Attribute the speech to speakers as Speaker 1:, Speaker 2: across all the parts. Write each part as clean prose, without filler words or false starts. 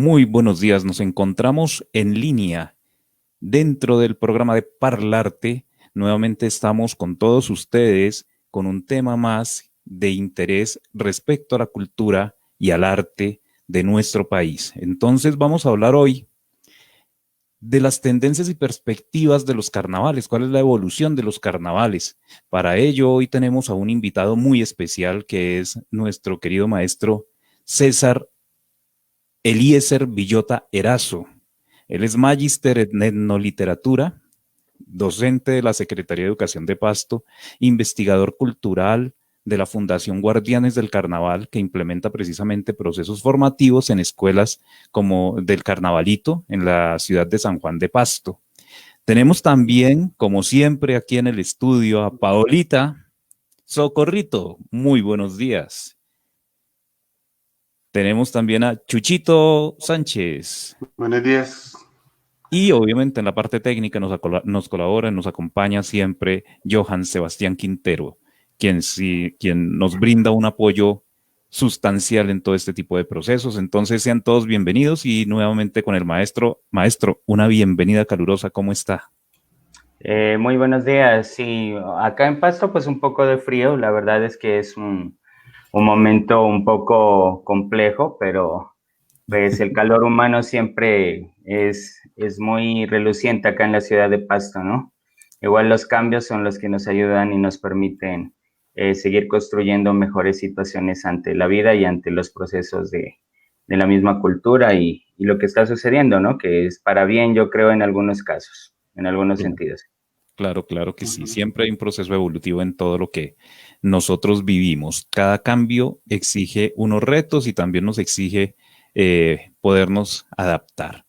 Speaker 1: Muy buenos días, nos encontramos en línea dentro del programa de Parlate. Nuevamente estamos con todos ustedes con un tema más de interés respecto a la cultura y al arte de nuestro país. Entonces vamos a hablar hoy de las tendencias y perspectivas de los carnavales, cuál es la evolución de los carnavales. Para ello hoy tenemos a un invitado muy especial que es nuestro querido maestro César Eliezer Villota Erazo. Él es magíster en etnoliteratura, docente de la Secretaría de Educación de Pasto, investigador cultural de la Fundación Guardianes del Carnaval, que implementa precisamente procesos formativos en escuelas como del Carnavalito en la ciudad de San Juan de Pasto. Tenemos también, como siempre, aquí en el estudio a Paolita Socorrito. Muy buenos días. Tenemos también a Chuchito Sánchez.
Speaker 2: Buenos días.
Speaker 1: Y obviamente en la parte técnica nos colabora, nos acompaña siempre Johan Sebastián Quintero, quien nos brinda un apoyo sustancial en todo este tipo de procesos. Entonces sean todos bienvenidos y nuevamente con el maestro. Maestro, una bienvenida calurosa, ¿cómo está?
Speaker 3: Muy buenos días. Sí, acá en Pasto pues un poco de frío. La verdad es que es un momento un poco complejo, pero pues el calor humano siempre es muy reluciente acá en la ciudad de Pasto, ¿no? Igual los cambios son los que nos ayudan y nos permiten seguir construyendo mejores situaciones ante la vida y ante los procesos de la misma cultura y lo que está sucediendo, ¿no? Que es para bien, yo creo, en algunos casos, en algunos sentidos.
Speaker 1: Claro, claro que sí.
Speaker 2: Ujú.
Speaker 1: Siempre hay un proceso evolutivo en todo lo que nosotros vivimos. Cada cambio exige unos retos y también nos exige podernos adaptar.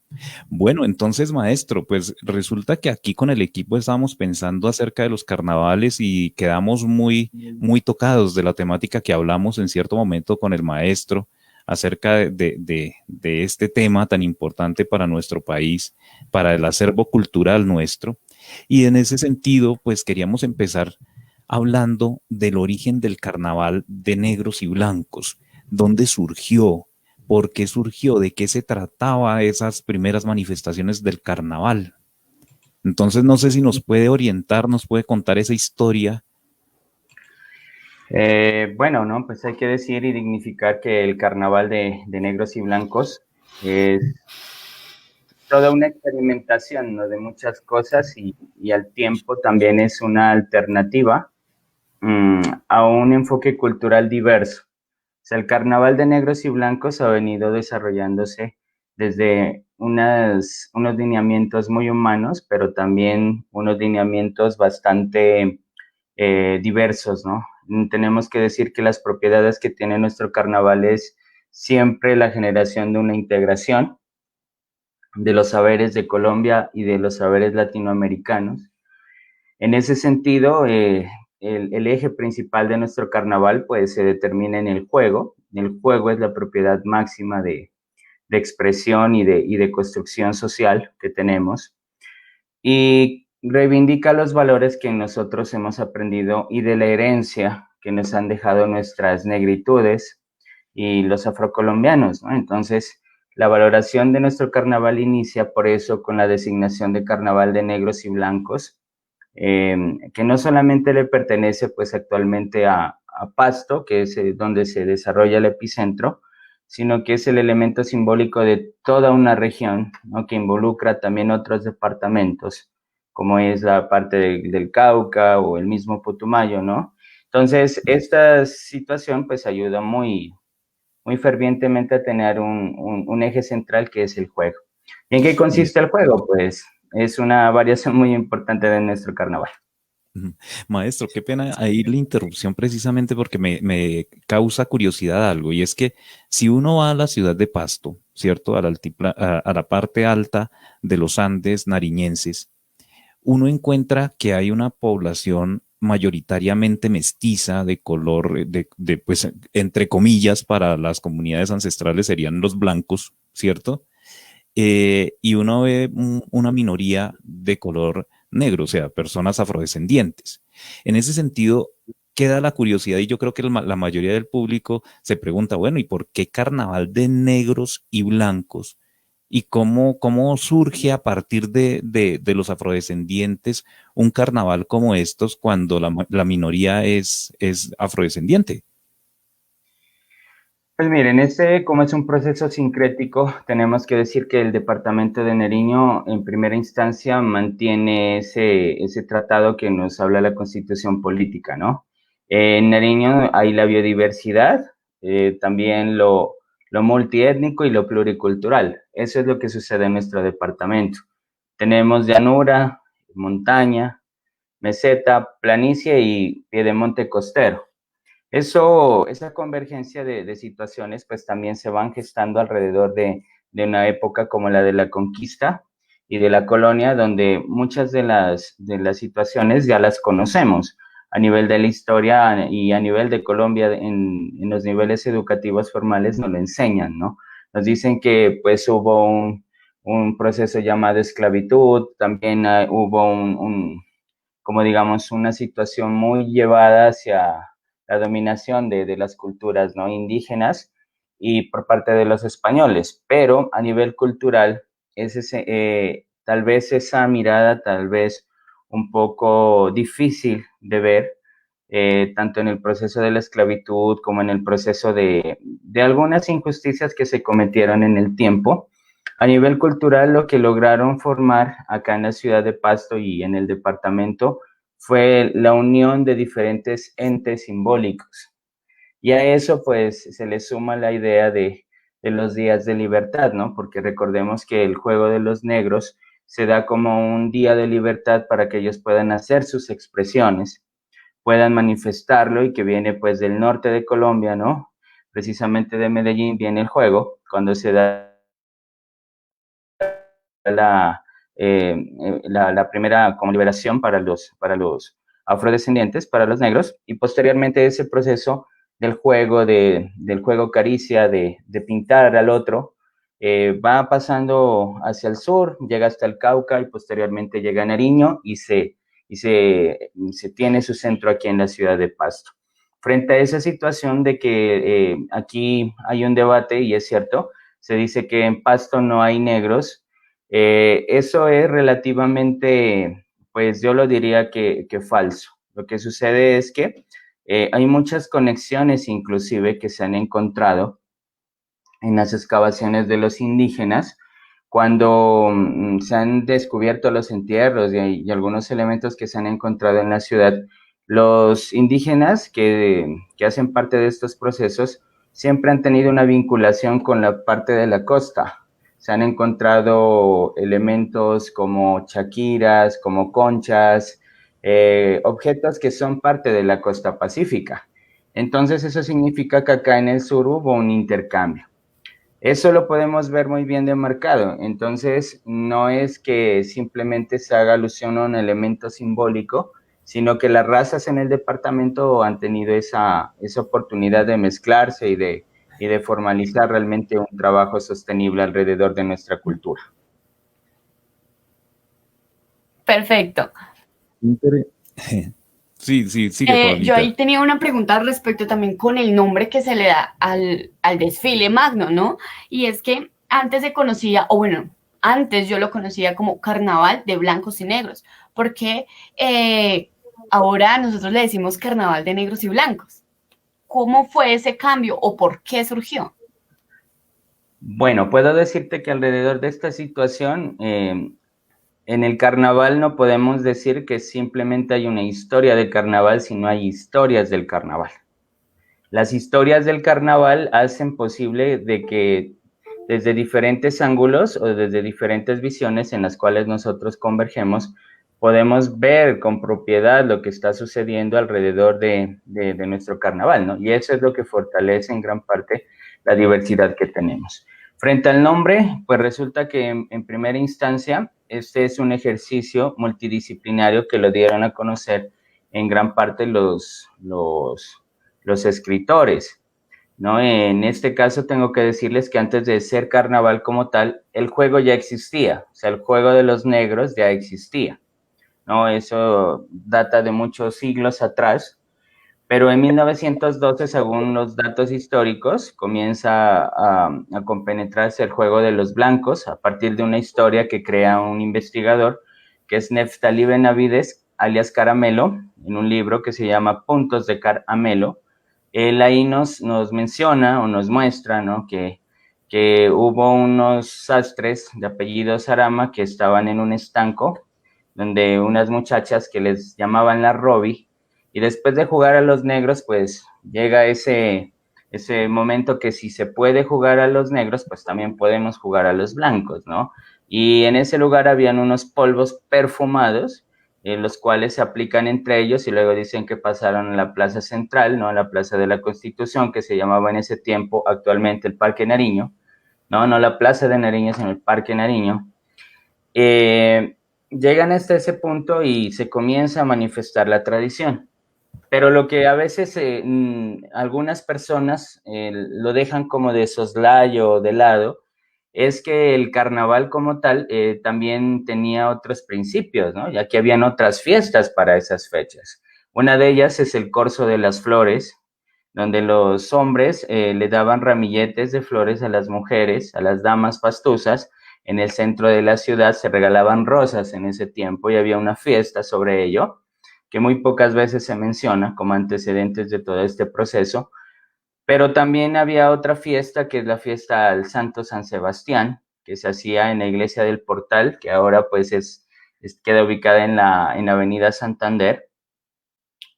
Speaker 1: Bueno, entonces, maestro, pues resulta que aquí con el equipo estábamos pensando acerca de los carnavales y quedamos muy tocados de la temática que hablamos en cierto momento con el maestro acerca de este tema tan importante para nuestro país, para el acervo cultural nuestro. Y en ese sentido, pues queríamos empezar hablando del origen del carnaval de negros y blancos. ¿Dónde surgió? ¿Por qué surgió? ¿De qué se trataba esas primeras manifestaciones del carnaval? Entonces, no sé si nos puede orientar, nos puede contar esa historia.
Speaker 3: Bueno, ¿no? Pues hay que decir y dignificar que el carnaval de negros y blancos es toda una experimentación, ¿no? De muchas cosas y al tiempo también es una alternativa a un enfoque cultural diverso. O sea, el carnaval de negros y blancos ha venido desarrollándose desde unos lineamientos muy humanos, pero también unos lineamientos bastante diversos, ¿no? Tenemos que decir que las propiedades que tiene nuestro carnaval es siempre la generación de una integración de los saberes de Colombia y de los saberes latinoamericanos. En ese sentido, el eje principal de nuestro carnaval pues se determina en el juego. El juego es la propiedad máxima de expresión y de construcción social que tenemos y reivindica los valores que nosotros hemos aprendido y de la herencia que nos han dejado nuestras negritudes y los afrocolombianos, ¿no? Entonces, la valoración de nuestro carnaval inicia por eso con la designación de carnaval de negros y blancos, que no solamente le pertenece pues actualmente a Pasto, que es donde se desarrolla el epicentro, sino que es el elemento simbólico de toda una región, ¿no? Que involucra también otros departamentos, como es la parte del Cauca o el mismo Putumayo, ¿no? Entonces, esta situación pues ayuda muy fervientemente a tener un eje central que es el juego. ¿Y en qué consiste el juego? Pues es una variación muy importante de nuestro carnaval.
Speaker 1: Maestro, qué pena ahí la interrupción precisamente porque me causa curiosidad algo, y es que si uno va a la ciudad de Pasto, ¿cierto? A la parte alta de los Andes nariñenses, uno encuentra que hay una población mayoritariamente mestiza de color, pues, entre comillas, para las comunidades ancestrales serían los blancos, ¿cierto? Y uno ve una minoría de color negro, o sea, personas afrodescendientes. En ese sentido, queda la curiosidad y yo creo que la mayoría del público se pregunta, bueno, ¿y por qué carnaval de negros y blancos? ¿Y cómo surge a partir de los afrodescendientes un carnaval como estos cuando la minoría es afrodescendiente?
Speaker 3: Pues miren, como es un proceso sincrético, tenemos que decir que el Departamento de Nariño en primera instancia mantiene ese tratado que nos habla la Constitución política, ¿no? En Nariño hay la biodiversidad, también lo multiétnico y lo pluricultural. Eso es lo que sucede en nuestro departamento. Tenemos llanura, montaña, meseta, planicie y piedemonte costero. Esa convergencia de situaciones, pues también se van gestando alrededor de una época como la de la conquista y de la colonia, donde muchas de las situaciones ya las conocemos a nivel de la historia y a nivel de Colombia, en los niveles educativos formales nos lo enseñan, ¿no? Nos dicen que pues hubo un proceso llamado esclavitud, también hubo como digamos, una situación muy llevada hacia la dominación de las culturas no indígenas y por parte de los españoles, pero a nivel cultural tal vez esa mirada, tal vez un poco difícil de ver, tanto en el proceso de la esclavitud como en el proceso de algunas injusticias que se cometieron en el tiempo. A nivel cultural, lo que lograron formar acá en la ciudad de Pasto y en el departamento fue la unión de diferentes entes simbólicos. Y a eso pues se le suma la idea de los días de libertad, ¿no? Porque recordemos que el juego de los negros se da como un día de libertad para que ellos puedan hacer sus expresiones, puedan manifestarlo y que viene pues del norte de Colombia, ¿no? Precisamente de Medellín viene el juego, cuando se da la, la primera como liberación para los afrodescendientes, para los negros, y posteriormente ese proceso del juego caricia, de pintar al otro, va pasando hacia el sur, llega hasta el Cauca y posteriormente llega a Nariño y se tiene su centro aquí en la ciudad de Pasto. Frente a esa situación de que aquí hay un debate, y es cierto, se dice que en Pasto no hay negros, eso es relativamente, pues yo lo diría que falso. Lo que sucede es que hay muchas conexiones inclusive que se han encontrado en las excavaciones de los indígenas cuando se han descubierto los entierros y algunos elementos que se han encontrado en la ciudad. Los indígenas que hacen parte de estos procesos siempre han tenido una vinculación con la parte de la costa. Se han encontrado elementos como chaquiras, como conchas, objetos que son parte de la costa pacífica. Entonces eso significa que acá en el sur hubo un intercambio. Eso lo podemos ver muy bien demarcado. Entonces, no es que simplemente se haga alusión a un elemento simbólico, sino que las razas en el departamento han tenido esa oportunidad de mezclarse y de formalizar realmente un trabajo sostenible alrededor de nuestra cultura.
Speaker 2: Perfecto.
Speaker 1: Sí, sí, sigue,
Speaker 2: Yo ahí
Speaker 1: Pablita.
Speaker 2: tenía una pregunta al respecto también con el nombre que se le da al desfile magno, ¿no? Y es que antes se conocía, o bueno, antes yo lo conocía como carnaval de blancos y negros, porque ahora nosotros le decimos carnaval de negros y blancos. ¿Cómo fue ese cambio o por qué surgió?
Speaker 3: Bueno, puedo decirte que alrededor de esta situación, en el carnaval no podemos decir que simplemente hay una historia del carnaval, sino hay historias del carnaval. Las historias del carnaval hacen posible de que desde diferentes ángulos o desde diferentes visiones en las cuales nosotros convergemos, podemos ver con propiedad lo que está sucediendo alrededor de nuestro carnaval, ¿no? Y eso es lo que fortalece en gran parte la diversidad que tenemos. Frente al nombre, pues resulta que en primera instancia, este es un ejercicio multidisciplinario que lo dieron a conocer en gran parte los escritores, ¿no? En este caso tengo que decirles que antes de ser carnaval como tal, el juego ya existía, o sea, el juego de los negros ya existía, ¿no? Eso data de muchos siglos atrás, Pero en 1912, según los datos históricos, comienza a compenetrarse el juego de los blancos a partir de una historia que crea un investigador, que es Neftalí Benavides, alias Caramelo, en un libro que se llama Puntos de Caramelo. Él ahí nos menciona o nos muestra, ¿no?, que hubo unos sastres de apellido Sarama que estaban en un estanco donde unas muchachas que les llamaban la Robbie, y después de jugar a los negros, pues llega ese momento que si se puede jugar a los negros, pues también podemos jugar a los blancos, ¿no? Y en ese lugar habían unos polvos perfumados, los cuales se aplican entre ellos y luego dicen que pasaron a la plaza central, ¿no?, a la plaza de la Constitución, que se llamaba en ese tiempo actualmente el Parque Nariño, no la plaza de Nariño, sino el Parque Nariño. Llegan hasta ese punto y se comienza a manifestar la tradición. Pero lo que a veces algunas personas lo dejan como de soslayo o de lado, es que el carnaval como tal también tenía otros principios, ¿no? Ya que habían otras fiestas para esas fechas. Una de ellas es el Corso de las Flores, donde los hombres le daban ramilletes de flores a las mujeres, a las damas pastuzas. En el centro de la ciudad se regalaban rosas en ese tiempo y había una fiesta sobre ello, que muy pocas veces se menciona como antecedentes de todo este proceso. Pero también había otra fiesta, que es la fiesta al Santo San Sebastián, que se hacía en la iglesia del Portal, que ahora pues queda ubicada en la avenida Santander.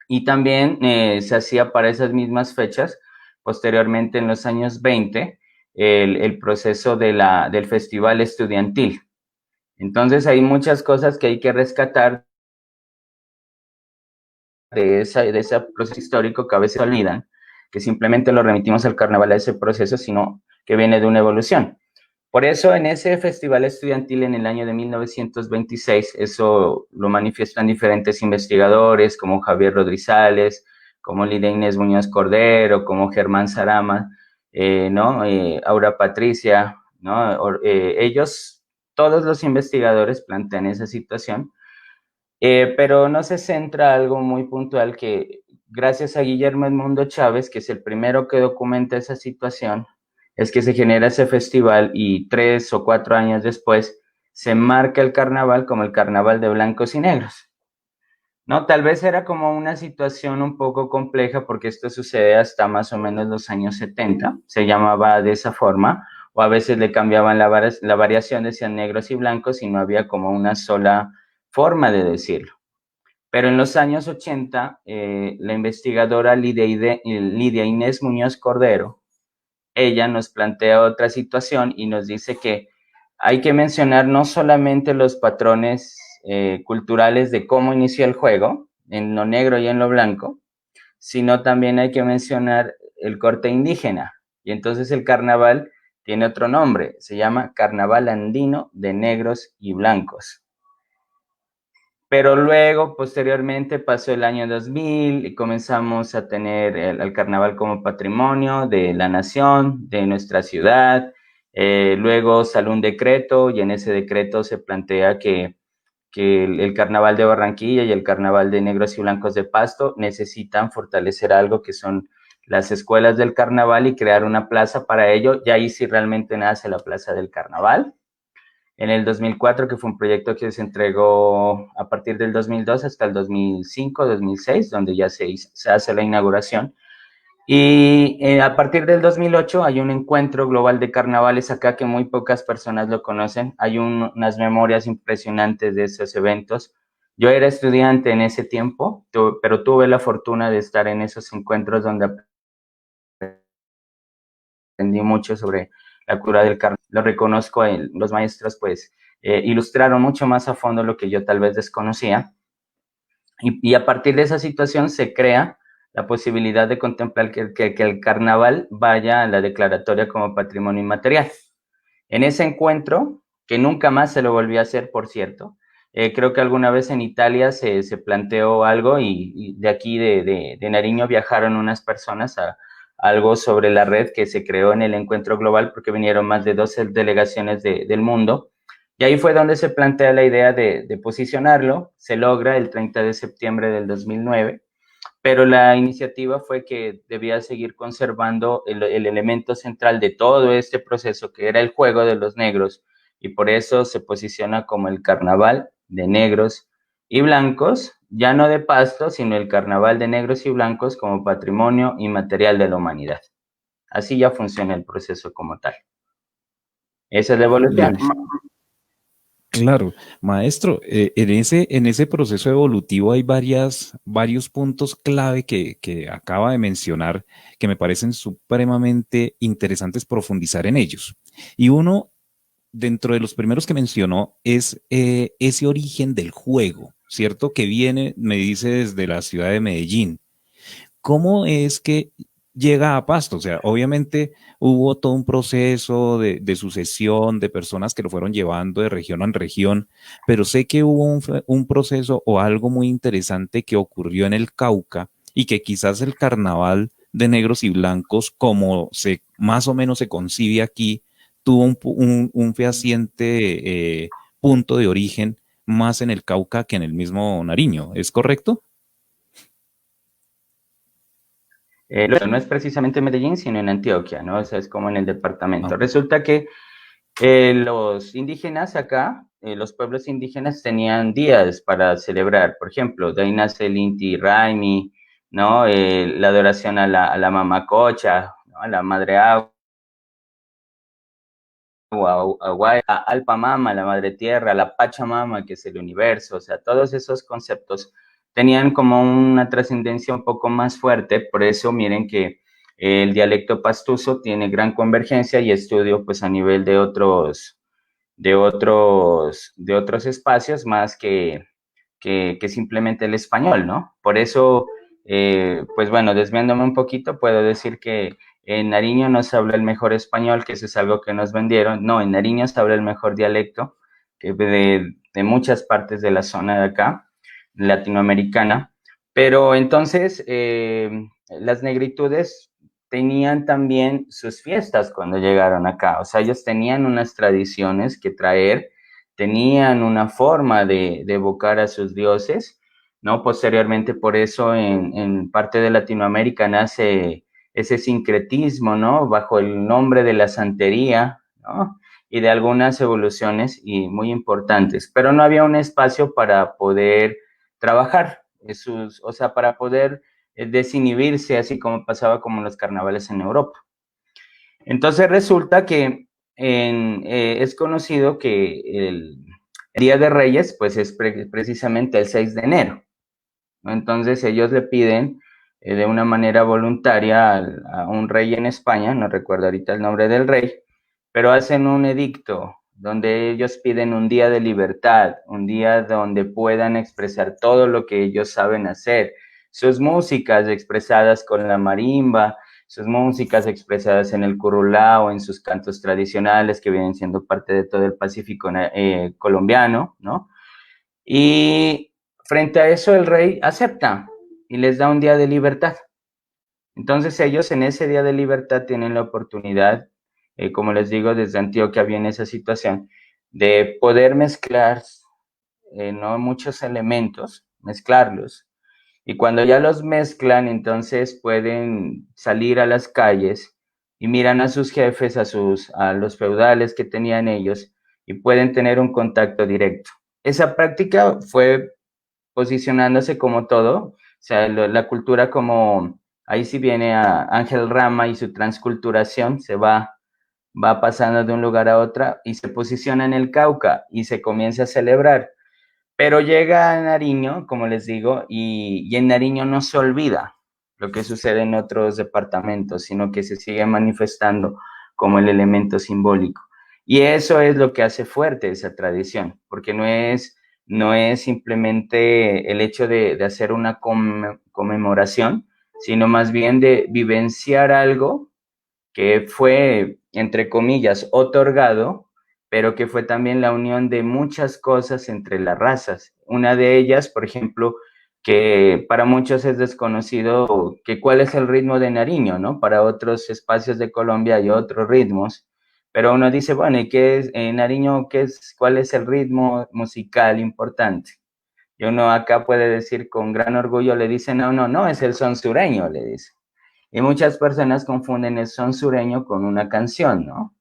Speaker 3: Y también se hacía para esas mismas fechas, posteriormente en los años 20, el proceso del festival estudiantil. Entonces hay muchas cosas que hay que rescatar de ese proceso histórico que a veces olvidan, que simplemente lo remitimos al carnaval a ese proceso, sino que viene de una evolución. Por eso en ese festival estudiantil en el año de 1926, eso lo manifiestan diferentes investigadores como Javier Rodríguez, como Lidia Inés Muñoz Cordero, como Germán Sarama, ¿no? Aura Patricia, ¿no? Ellos, todos los investigadores plantean esa situación, pero no se centra algo muy puntual, que gracias a Guillermo Edmundo Chávez, que es el primero que documenta esa situación, es que se genera ese festival y 3 o 4 años después se marca el carnaval como el carnaval de blancos y negros, ¿no? Tal vez era como una situación un poco compleja porque esto sucede hasta más o menos los años 70, se llamaba de esa forma, o a veces le cambiaban la variación, decían negros y blancos y no había como una sola forma de decirlo. Pero en los años 80, la investigadora Lidia Inés Muñoz Cordero, ella nos plantea otra situación y nos dice que hay que mencionar no solamente los patrones culturales de cómo inició el juego, en lo negro y en lo blanco, sino también hay que mencionar el corte indígena. Y entonces el carnaval tiene otro nombre, se llama Carnaval Andino de Negros y Blancos. Pero luego, posteriormente, pasó el año 2000 y comenzamos a tener el carnaval como patrimonio de la nación, de nuestra ciudad. Luego salió un decreto y en ese decreto se plantea que el carnaval de Barranquilla y el carnaval de Negros y Blancos de Pasto necesitan fortalecer algo que son las escuelas del carnaval y crear una plaza para ello. Y ahí sí realmente nace la Plaza del Carnaval. En el 2004, que fue un proyecto que se entregó a partir del 2002 hasta el 2005, 2006, donde ya se hace la inauguración. Y a partir del 2008 hay un encuentro global de carnavales acá que muy pocas personas lo conocen. Hay unas memorias impresionantes de esos eventos. Yo era estudiante en ese tiempo, pero tuve la fortuna de estar en esos encuentros donde aprendí mucho sobre la cura del carnaval. Lo reconozco, los maestros pues ilustraron mucho más a fondo lo que yo tal vez desconocía. Y a partir de esa situación se crea la posibilidad de contemplar que el carnaval vaya a la declaratoria como patrimonio inmaterial. En ese encuentro, que nunca más se lo volvió a hacer, por cierto, creo que alguna vez en Italia se planteó algo y de aquí de Nariño viajaron unas personas a algo sobre la red que se creó en el encuentro global, porque vinieron más de 12 delegaciones del mundo. Y ahí fue donde se plantea la idea de posicionarlo. Se logra el 30 de septiembre del 2009, pero la iniciativa fue que debía seguir conservando el elemento central de todo este proceso, que era el juego de los negros, y por eso se posiciona como el carnaval de negros y blancos, ya no de Pasto, sino el carnaval de negros y blancos como patrimonio inmaterial de la humanidad. Así ya funciona el proceso como tal. Esa es la evolución.
Speaker 1: Claro, maestro, en ese proceso evolutivo hay varios puntos clave que acaba de mencionar que me parecen supremamente interesantes profundizar en ellos. Y uno, dentro de los primeros que mencionó, es ese origen del juego, ¿cierto? Que viene, me dice, desde la ciudad de Medellín. ¿Cómo es que llega a Pasto? O sea, obviamente hubo todo un proceso de sucesión de personas que lo fueron llevando de región en región, pero sé que hubo un proceso o algo muy interesante que ocurrió en el Cauca y que quizás el carnaval de negros y blancos, como se más o menos se concibe aquí, tuvo un fehaciente punto de origen más en el Cauca que en el mismo Nariño. ¿Es correcto?
Speaker 3: No es precisamente Medellín, sino en Antioquia, ¿no? O sea, es como en el departamento.
Speaker 1: Ah,
Speaker 3: Resulta que los indígenas acá, los pueblos indígenas tenían días para celebrar. Por ejemplo, de ahí nace el Inti Raimi, ¿no? La adoración a la mamacocha, ¿no? A la madre agua, a Alpamama, la madre tierra, la Pachamama, que es el universo. O sea, todos esos conceptos tenían como una trascendencia un poco más fuerte. Por eso miren que el dialecto pastuso tiene gran convergencia y estudio pues a nivel de otros espacios más que simplemente el español, ¿no? Por eso, pues bueno, desviándome un poquito, puedo decir que en Nariño no se habla el mejor español, que eso es algo que nos vendieron. No, en Nariño se habla el mejor dialecto que de muchas partes de la zona de acá, latinoamericana. Pero entonces, las negritudes tenían también sus fiestas cuando llegaron acá. O sea, ellos tenían unas tradiciones que traer, tenían una forma de evocar a sus dioses, ¿no? Posteriormente, por eso en parte de Latinoamérica nace ese sincretismo, ¿no? Bajo el nombre de la santería, ¿no? Y de algunas evoluciones y muy importantes, pero no había un espacio para poder trabajar, o sea, para poder desinhibirse, así como pasaba como los carnavales en Europa. Entonces resulta que es conocido que el Día de Reyes, pues es precisamente el 6 de enero, ¿no? Entonces ellos le piden de una manera voluntaria a un rey en España, no recuerdo ahorita el nombre del rey, pero hacen un edicto donde ellos piden un día de libertad, un día donde puedan expresar todo lo que ellos saben hacer, sus músicas expresadas con la marimba, sus músicas expresadas en el currulao, en sus cantos tradicionales que vienen siendo parte de todo el Pacífico colombiano, ¿no? Y frente a eso el rey acepta y les da un día de libertad. Entonces ellos en ese día de libertad tienen la oportunidad, como les digo, desde Antioquia viene esa situación, de poder mezclar no muchos elementos, mezclarlos. Y cuando ya los mezclan, entonces pueden salir a las calles y miran a sus jefes, a los feudales que tenían ellos y pueden tener un contacto directo. Esa práctica fue posicionándose como todo, o sea, la cultura como, ahí sí viene a Ángel Rama y su transculturación, va pasando de un lugar a otro y se posiciona en el Cauca y se comienza a celebrar. Pero llega a Nariño, como les digo, y en Nariño no se olvida lo que sucede en otros departamentos, sino que se sigue manifestando como el elemento simbólico. Y eso es lo que hace fuerte esa tradición, porque no es simplemente el hecho de hacer una conmemoración, sino más bien de vivenciar algo que fue, entre comillas, otorgado, pero que fue también la unión de muchas cosas entre las razas. Una de ellas, por ejemplo, que para muchos es desconocido, que cuál es el ritmo de Nariño, ¿no? Para otros espacios de Colombia hay otros ritmos, pero uno dice, bueno, ¿y qué es Nariño? ¿Cuál es el ritmo musical importante? Y uno acá puede decir con gran orgullo, le dice, no, no, no, es el son sureño, le dice. Y muchas personas confunden el son sureño con una canción, ¿no?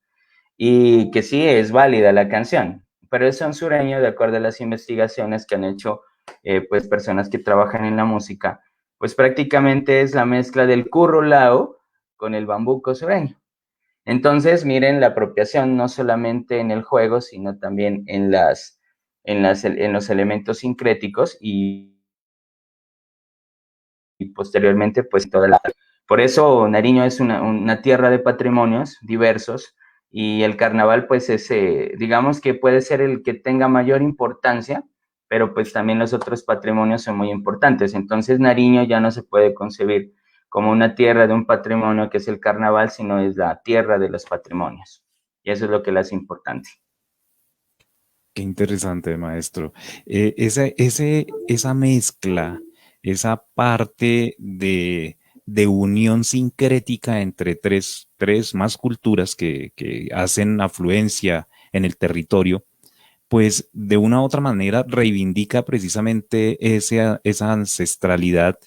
Speaker 3: Y que sí es válida la canción, pero el son sureño, de acuerdo a las investigaciones que han hecho pues personas que trabajan en la música, pues prácticamente es la mezcla del currulao con el bambuco sureño. Entonces, miren la apropiación no solamente en el juego, sino también en los elementos sincréticos y posteriormente, pues toda la... Por eso Nariño es una tierra de patrimonios diversos y el carnaval, pues digamos que puede ser el que tenga mayor importancia, pero pues también los otros patrimonios son muy importantes. Entonces Nariño ya no se puede concebir como una tierra de un patrimonio que es el carnaval, sino es la tierra de los patrimonios. Y eso es lo que le hace importante.
Speaker 1: Qué interesante, maestro. Esa mezcla, esa parte de unión sincrética entre tres más culturas que hacen afluencia en el territorio, pues de una u otra manera reivindica precisamente esa ancestralidad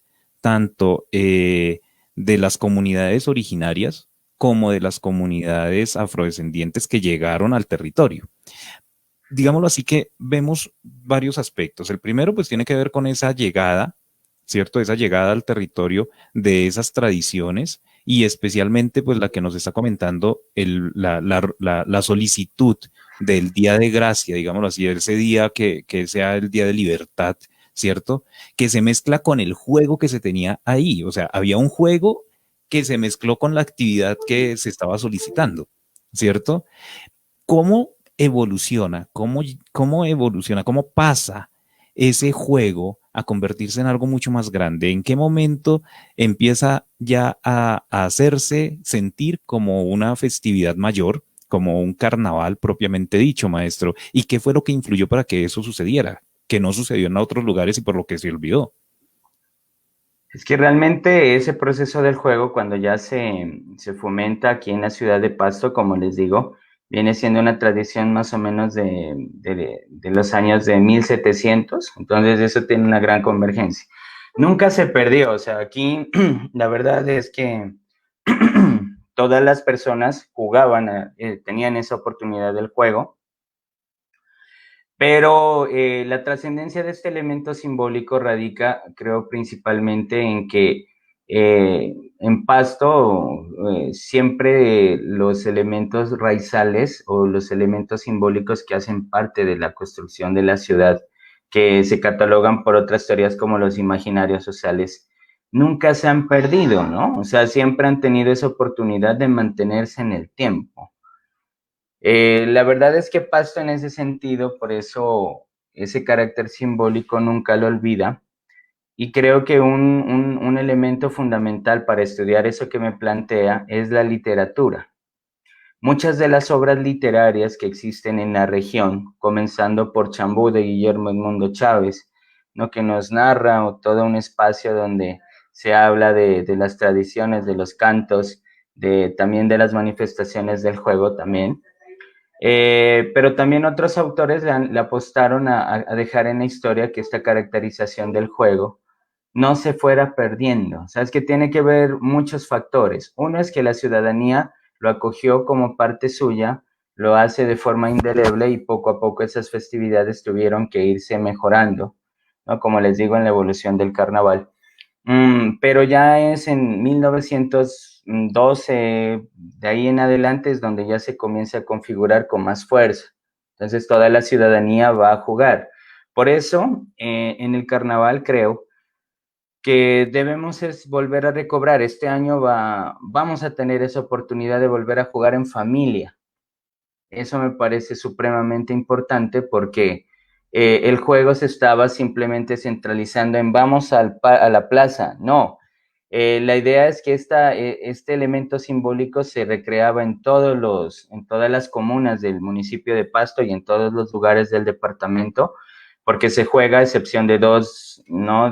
Speaker 1: tanto de las comunidades originarias como de las comunidades afrodescendientes que llegaron al territorio. Digámoslo así que vemos varios aspectos. El primero pues tiene que ver con esa llegada, ¿cierto? Esa llegada al territorio de esas tradiciones y especialmente pues la que nos está comentando la solicitud del Día de Gracia, digámoslo así, ese día que sea el Día de Libertad, ¿cierto? Que se mezcla con el juego que se tenía ahí. O sea, había un juego que se mezcló con la actividad que se estaba solicitando, ¿cierto? ¿Cómo evoluciona? ¿Cómo evoluciona? ¿Cómo pasa ese juego a convertirse en algo mucho más grande? ¿En qué momento empieza ya a hacerse sentir como una festividad mayor, como un carnaval propiamente dicho, maestro? ¿Y qué fue lo que influyó para que eso sucediera? Que no sucedió en otros lugares y por lo que se olvidó.
Speaker 3: Es que realmente ese proceso del juego, cuando ya se fomenta aquí en la ciudad de Pasto, como les digo, viene siendo una tradición más o menos de los años de 1700, entonces eso tiene una gran convergencia. Nunca se perdió, o sea, aquí la verdad es que todas las personas jugaban, tenían esa oportunidad del juego, pero la trascendencia de este elemento simbólico radica, creo, principalmente en que en Pasto siempre los elementos raizales o los elementos simbólicos que hacen parte de la construcción de la ciudad, que se catalogan por otras teorías como los imaginarios sociales, nunca se han perdido, ¿no? O sea, siempre han tenido esa oportunidad de mantenerse en el tiempo. La verdad es que Pasto en ese sentido, por eso ese carácter simbólico nunca lo olvida. Y creo que un elemento fundamental para estudiar eso que me plantea es la literatura. Muchas de las obras literarias que existen en la región, comenzando por Chambú de Guillermo Edmundo Chávez, ¿no? Que nos narra todo un espacio donde se habla de las tradiciones, de los cantos, también de las manifestaciones del juego también. Pero también otros autores le apostaron a dejar en la historia que esta caracterización del juego no se fuera perdiendo. O sea, es que tiene que ver muchos factores. Uno es que la ciudadanía lo acogió como parte suya, lo hace de forma indeleble y poco a poco esas festividades tuvieron que irse mejorando, ¿no? Como les digo, en la evolución del carnaval. Pero ya es en 1912, de ahí en adelante es donde ya se comienza a configurar con más fuerza. Entonces toda la ciudadanía va a jugar. Por eso, en el carnaval creo que debemos es volver a recobrar. Este año vamos a tener esa oportunidad de volver a jugar en familia. Eso me parece supremamente importante porque el juego se estaba simplemente centralizando en vamos a la plaza. No, la idea es que este elemento simbólico se recreaba en todas las comunas del municipio de Pasto y en todos los lugares del departamento, porque se juega a excepción de dos, ¿no?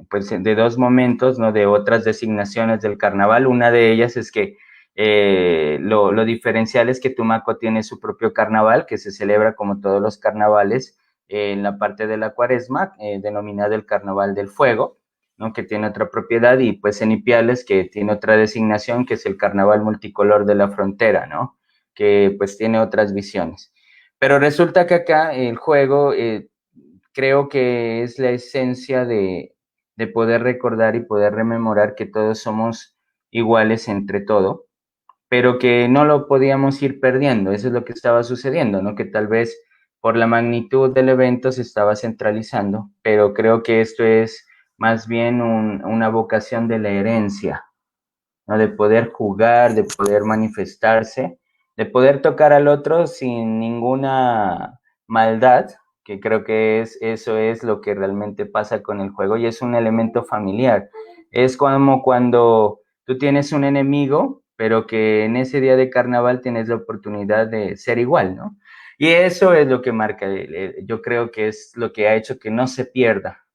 Speaker 3: Pues, de dos momentos, ¿no? De otras designaciones del carnaval. Una de ellas es que lo diferencial es que Tumaco tiene su propio carnaval, que se celebra como todos los carnavales en la parte de la Cuaresma, denominado el Carnaval del Fuego, ¿no? Que tiene otra propiedad, y pues en Ipiales, que tiene otra designación, que es el Carnaval Multicolor de la Frontera, ¿no? Que pues tiene otras visiones. Pero resulta que acá el juego creo que es la esencia de poder recordar y poder rememorar que todos somos iguales entre todo, pero que no lo podíamos ir perdiendo. Eso es lo que estaba sucediendo, ¿no? Que tal vez por la magnitud del evento se estaba centralizando, pero creo que esto es más bien una vocación de la herencia, ¿no? De poder jugar, de poder manifestarse, de poder tocar al otro sin ninguna maldad, que creo que eso es lo que realmente pasa con el juego, y es un elemento familiar. Es como cuando tú tienes un enemigo, pero que en ese día de carnaval tienes la oportunidad de ser igual, ¿no? Y eso es lo que marca, yo creo que es lo que ha hecho que no se pierda,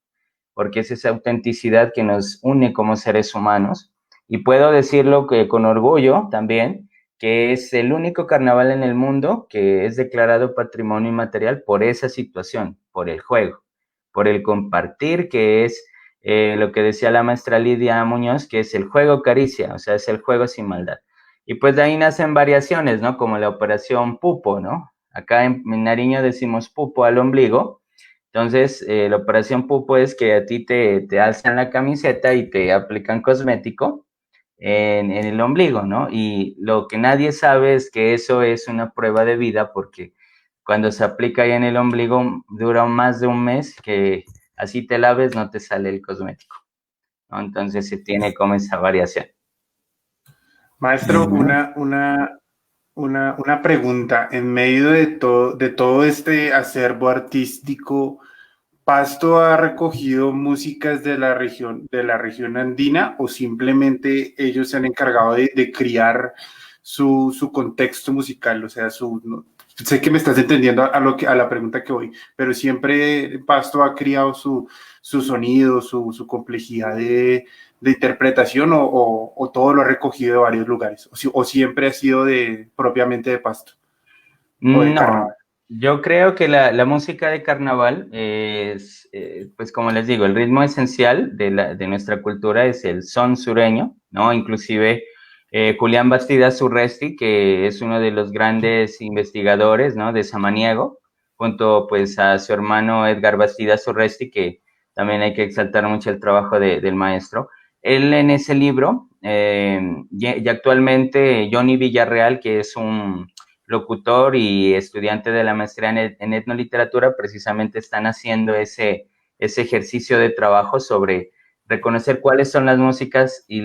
Speaker 3: porque es esa autenticidad que nos une como seres humanos. Y puedo decirlo que con orgullo también, que es el único carnaval en el mundo que es declarado patrimonio inmaterial por esa situación, por el juego, por el compartir, que es lo que decía la maestra Lidia Muñoz, que es el juego caricia, o sea, es el juego sin maldad. Y pues de ahí nacen variaciones, ¿no? Como la operación pupo, ¿no? Acá en Nariño decimos pupo al ombligo. Entonces, la operación pupo es que a ti te alzan la camiseta y te aplican cosmético en el ombligo, ¿no? Y lo que nadie sabe es que eso es una prueba de vida, porque cuando se aplica ahí en el ombligo dura más de un mes, que así te laves no te sale el cosmético, ¿no? Entonces se tiene como esa variación.
Speaker 4: Maestro, una pregunta. En medio de todo este acervo artístico, ¿Pasto ha recogido músicas de la región andina, o simplemente ellos se han encargado de criar su contexto musical? O sea, no, sé que me estás entendiendo a la pregunta que voy, pero siempre Pasto ha criado su sonido, su complejidad de interpretación, o todo lo ha recogido de varios lugares, o siempre ha sido propiamente de Pasto o de carnaval.
Speaker 3: Yo creo que la música de carnaval es, pues como les digo, el ritmo esencial de nuestra cultura es el son sureño, ¿no? Inclusive Julián Bastidas Urresti, que es uno de los grandes investigadores, ¿no? De samaniego, junto pues a su hermano Edgar Bastidas Urresti, que también hay que exaltar mucho el trabajo del maestro. Él en ese libro, y actualmente Johnny Villarreal, que es un locutor y estudiante de la maestría en etnoliteratura, precisamente están haciendo ese ejercicio de trabajo sobre reconocer cuáles son las músicas, y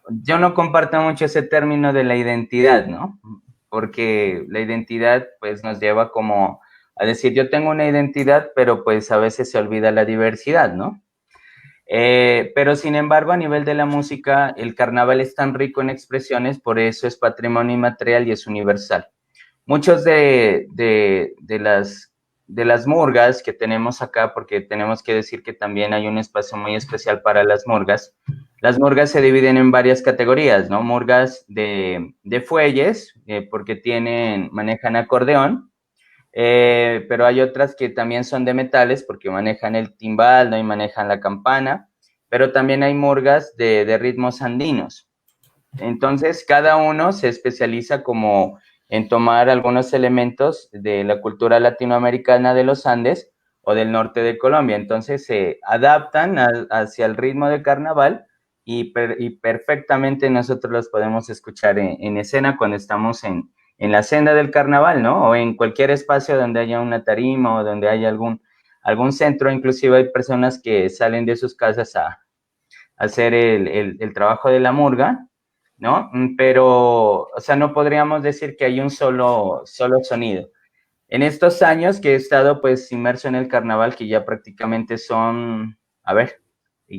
Speaker 3: yo no comparto mucho ese término de la identidad, ¿no? Porque la identidad pues nos lleva como a decir, yo tengo una identidad, pero pues a veces se olvida la diversidad, ¿no? Pero sin embargo, a nivel de la música, el carnaval es tan rico en expresiones, por eso es patrimonio inmaterial y es universal. Muchos de las murgas que tenemos acá, porque tenemos que decir que también hay un espacio muy especial para las murgas se dividen en varias categorías, ¿no? Murgas de fuelles, porque manejan acordeón, pero hay otras que también son de metales porque manejan el timbal, ¿no? Y manejan la campana, pero también hay murgas de ritmos andinos. Entonces, cada uno se especializa como en tomar algunos elementos de la cultura latinoamericana de los Andes o del norte de Colombia. Entonces, se adaptan hacia el ritmo de carnaval, y perfectamente nosotros los podemos escuchar en escena cuando estamos en la senda del carnaval, ¿no? O en cualquier espacio donde haya una tarima o donde haya algún centro. Inclusive hay personas que salen de sus casas a hacer el trabajo de la murga, ¿no? Pero, o sea, no podríamos decir que hay un solo sonido. En estos años que he estado pues inmerso en el carnaval, que ya prácticamente son,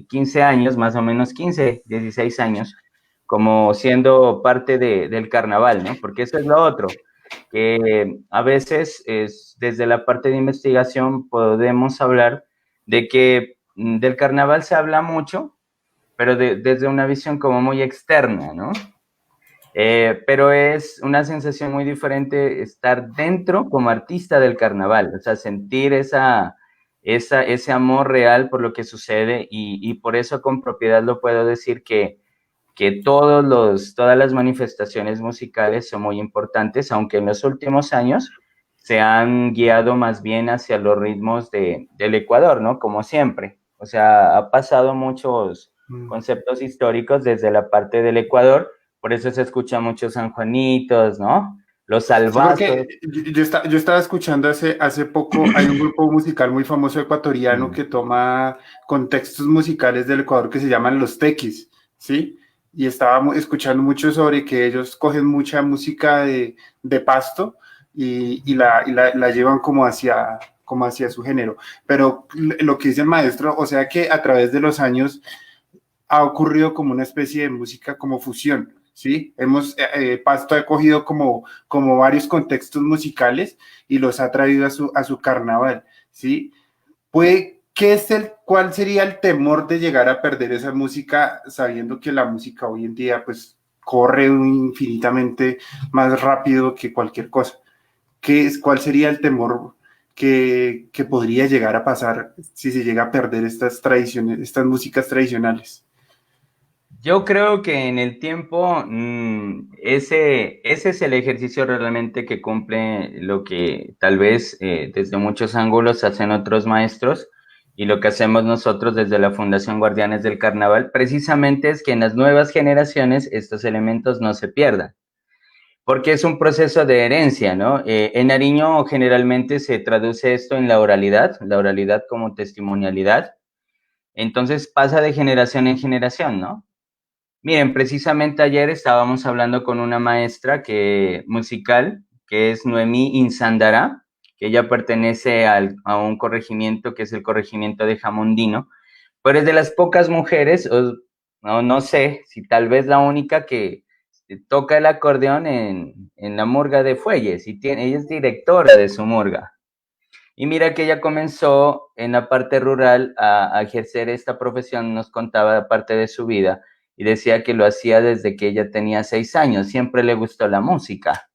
Speaker 3: 15 años, más o menos 15, 16 años, como siendo parte del carnaval, ¿no? Porque eso es lo otro, que a veces desde la parte de investigación podemos hablar de que del carnaval se habla mucho, pero desde una visión como muy externa, ¿no? Pero es una sensación muy diferente estar dentro como artista del carnaval, o sea, sentir ese amor real por lo que sucede y por eso con propiedad lo puedo decir que todas las manifestaciones musicales son muy importantes, aunque en los últimos años se han guiado más bien hacia los ritmos del Ecuador, ¿no? Como siempre. O sea, ha pasado muchos conceptos históricos desde la parte del Ecuador, por eso se escucha muchos sanjuanitos, ¿no? Los salvazos.
Speaker 4: Sí, yo estaba escuchando hace poco, hay un grupo musical muy famoso ecuatoriano que toma contextos musicales del Ecuador que se llaman los tequis, ¿sí? Y estábamos escuchando mucho sobre que ellos cogen mucha música de Pasto y la llevan como hacia su género. Pero lo que dice el maestro, o sea que a través de los años ha ocurrido como una especie de música como fusión, ¿sí? Pasto ha cogido como varios contextos musicales y los ha traído a su carnaval, ¿sí? ¿Cuál sería el temor de llegar a perder esa música sabiendo que la música hoy en día pues corre infinitamente más rápido que cualquier cosa? ¿Cuál sería el temor que podría llegar a pasar si se llega a perder estas tradiciones, estas músicas tradicionales?
Speaker 3: Yo creo que en el tiempo ese es el ejercicio realmente que cumple lo que tal vez desde muchos ángulos hacen otros maestros y lo que hacemos nosotros desde la Fundación Guardianes del Carnaval, precisamente es que en las nuevas generaciones estos elementos no se pierdan, porque es un proceso de herencia, ¿no? En Nariño generalmente se traduce esto en la oralidad como testimonialidad, entonces pasa de generación en generación, ¿no? Miren, precisamente ayer estábamos hablando con una maestra musical, que es Noemí Insandara, que ella pertenece a un corregimiento que es el corregimiento de Jamondino, pero es de las pocas mujeres, no sé, si tal vez la única que toca el acordeón en la murga de Fuelles, y ella es directora de su murga. Y mira que ella comenzó en la parte rural a ejercer esta profesión, nos contaba parte de su vida, y decía que lo hacía desde que ella tenía 6 años, siempre le gustó la música.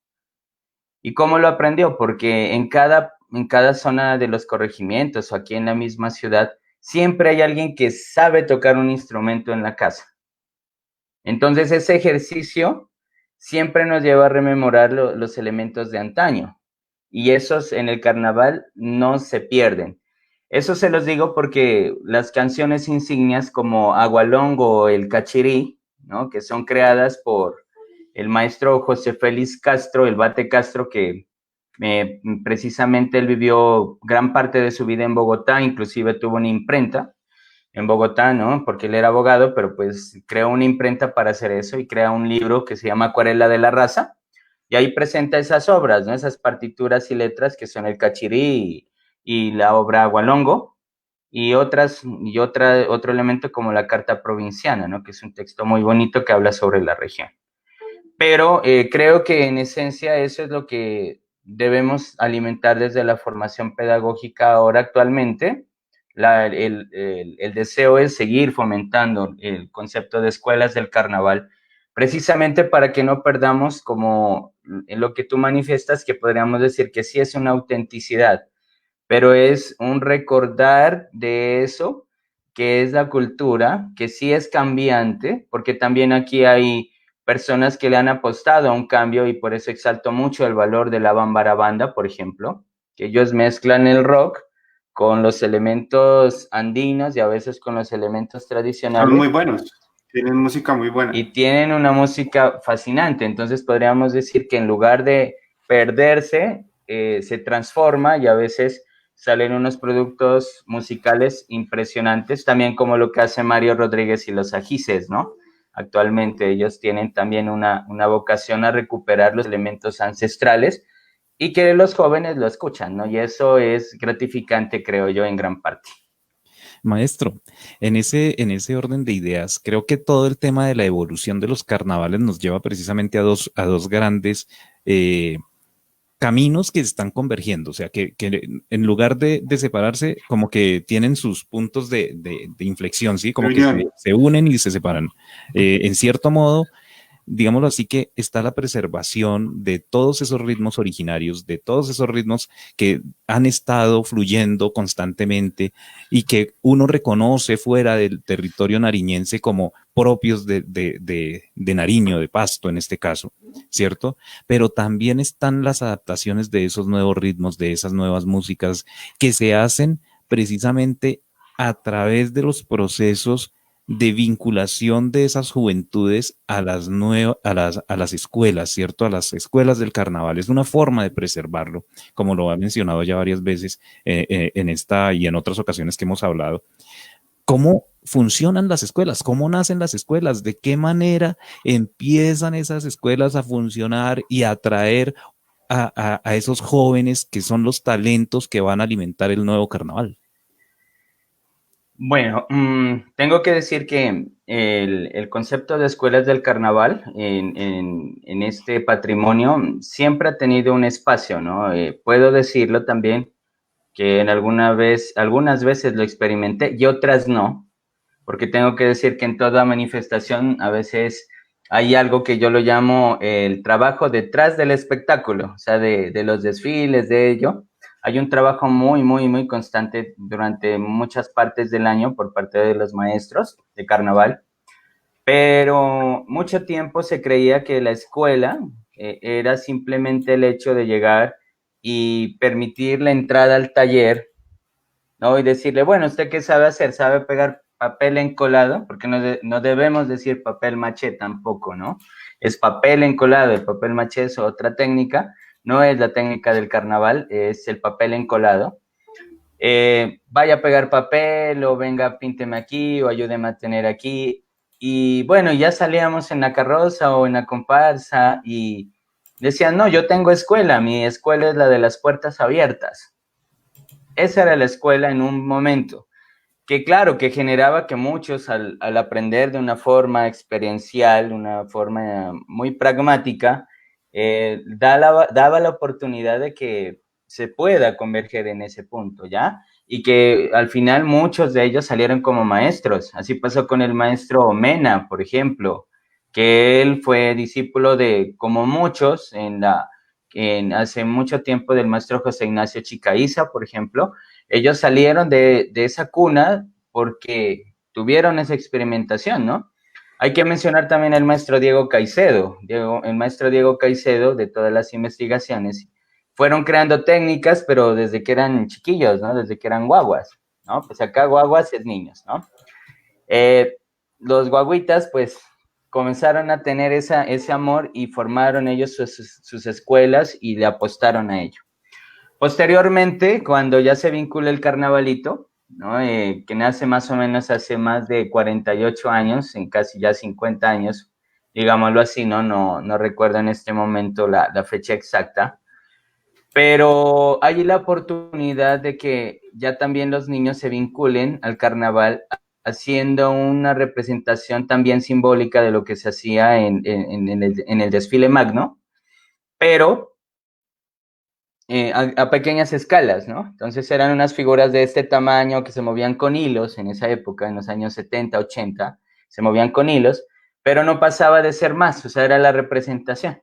Speaker 3: ¿Y cómo lo aprendió? Porque en cada zona de los corregimientos o aquí en la misma ciudad, siempre hay alguien que sabe tocar un instrumento en la casa. Entonces ese ejercicio siempre nos lleva a rememorar los elementos de antaño y esos en el carnaval no se pierden. Eso se los digo porque las canciones insignias como Agualongo o El Cachirí, ¿no? Que son creadas por el maestro José Félix Castro, el Bate Castro, que precisamente él vivió gran parte de su vida en Bogotá, inclusive tuvo una imprenta en Bogotá, ¿no? Porque él era abogado, pero pues creó una imprenta para hacer eso y crea un libro que se llama Acuarela de la Raza, y ahí presenta esas obras, ¿no? Esas partituras y letras que son el Cachirí y la obra Agualongo, y otro elemento como la Carta Provinciana, ¿no? Que es un texto muy bonito que habla sobre la región. Pero creo que en esencia eso es lo que debemos alimentar desde la formación pedagógica ahora actualmente. El deseo es seguir fomentando el concepto de escuelas del carnaval, precisamente para que no perdamos como en lo que tú manifiestas, que podríamos decir que sí es una autenticidad, pero es un recordar de eso, que es la cultura, que sí es cambiante, porque también aquí hay personas que le han apostado a un cambio y por eso exalto mucho el valor de la Bambara Banda, por ejemplo, que ellos mezclan el rock con los elementos andinos y a veces con los elementos tradicionales.
Speaker 4: Son muy buenos, tienen música muy buena.
Speaker 3: Y tienen una música fascinante, entonces podríamos decir que en lugar de perderse, se transforma y a veces salen unos productos musicales impresionantes, también como lo que hace Mario Rodríguez y los Ajices, ¿no? Actualmente ellos tienen también una vocación a recuperar los elementos ancestrales y que los jóvenes lo escuchan, ¿no? Y eso es gratificante, creo yo, en gran parte.
Speaker 1: Maestro, en ese orden de ideas, creo que todo el tema de la evolución de los carnavales nos lleva precisamente a dos grandes caminos que están convergiendo, o sea, que en lugar de separarse, como que tienen sus puntos de inflexión, ¿sí? Como que se unen y se separan. En cierto modo, digámoslo así, que está la preservación de todos esos ritmos originarios, de todos esos ritmos que han estado fluyendo constantemente y que uno reconoce fuera del territorio nariñense como propios de Nariño, de Pasto en este caso, ¿cierto? Pero también están las adaptaciones de esos nuevos ritmos, de esas nuevas músicas que se hacen precisamente a través de los procesos de vinculación de esas juventudes a las escuelas, ¿cierto? A las escuelas del carnaval. Es una forma de preservarlo, como lo ha mencionado ya varias veces en esta y en otras ocasiones que hemos hablado. ¿Cómo funcionan las escuelas? ¿Cómo nacen las escuelas? ¿De qué manera empiezan esas escuelas a funcionar y a atraer a esos jóvenes que son los talentos que van a alimentar el nuevo carnaval?
Speaker 3: Bueno, tengo que decir que el concepto de escuelas del carnaval en este patrimonio siempre ha tenido un espacio, ¿no? Puedo decirlo también que algunas veces lo experimenté y otras no, porque tengo que decir que en toda manifestación a veces hay algo que yo lo llamo el trabajo detrás del espectáculo, o sea, de los desfiles, de ello. Hay un trabajo muy constante durante muchas partes del año por parte de los maestros de carnaval, pero mucho tiempo se creía que la escuela era simplemente el hecho de llegar y permitir la entrada al taller, ¿no? Y decirle, bueno, ¿usted qué sabe hacer? ¿Sabe pegar papel encolado? Porque no debemos decir papel maché tampoco, ¿no? Es papel encolado. El papel maché es otra técnica, no es la técnica del carnaval, es el papel encolado. Vaya a pegar papel o venga, pínteme aquí o ayúdeme a tener aquí. Y bueno, ya salíamos en la carroza o en la comparsa y decían, no, yo tengo escuela, mi escuela es la de las puertas abiertas. Esa era la escuela en un momento, que claro, que generaba que muchos al aprender de una forma experiencial, una forma muy pragmática, daba la oportunidad de que se pueda converger en ese punto, ¿ya? Y que al final muchos de ellos salieron como maestros. Así pasó con el maestro Mena, por ejemplo, que él fue discípulo de, como muchos, hace mucho tiempo del maestro José Ignacio Chicaiza, por ejemplo. Ellos salieron de esa cuna porque tuvieron esa experimentación, ¿no? Hay que mencionar también al maestro Diego Caicedo. El maestro Diego Caicedo, de todas las investigaciones, fueron creando técnicas, pero desde que eran chiquillos, ¿no? Desde que eran guaguas, ¿no? Pues acá guaguas es niños, ¿no? Los guaguitas, pues, comenzaron a tener ese amor y formaron ellos sus escuelas y le apostaron a ello. Posteriormente, cuando ya se vincula el carnavalito, ¿no? Que nace más o menos hace más de 48 años, en casi ya 50 años, digámoslo así, no recuerdo en este momento la fecha exacta, pero hay la oportunidad de que ya también los niños se vinculen al carnaval haciendo una representación también simbólica de lo que se hacía en el desfile magno, pero a pequeñas escalas, ¿no? Entonces eran unas figuras de este tamaño que se movían con hilos en esa época, en los años 70, 80, se movían con hilos, pero no pasaba de ser más, o sea, era la representación.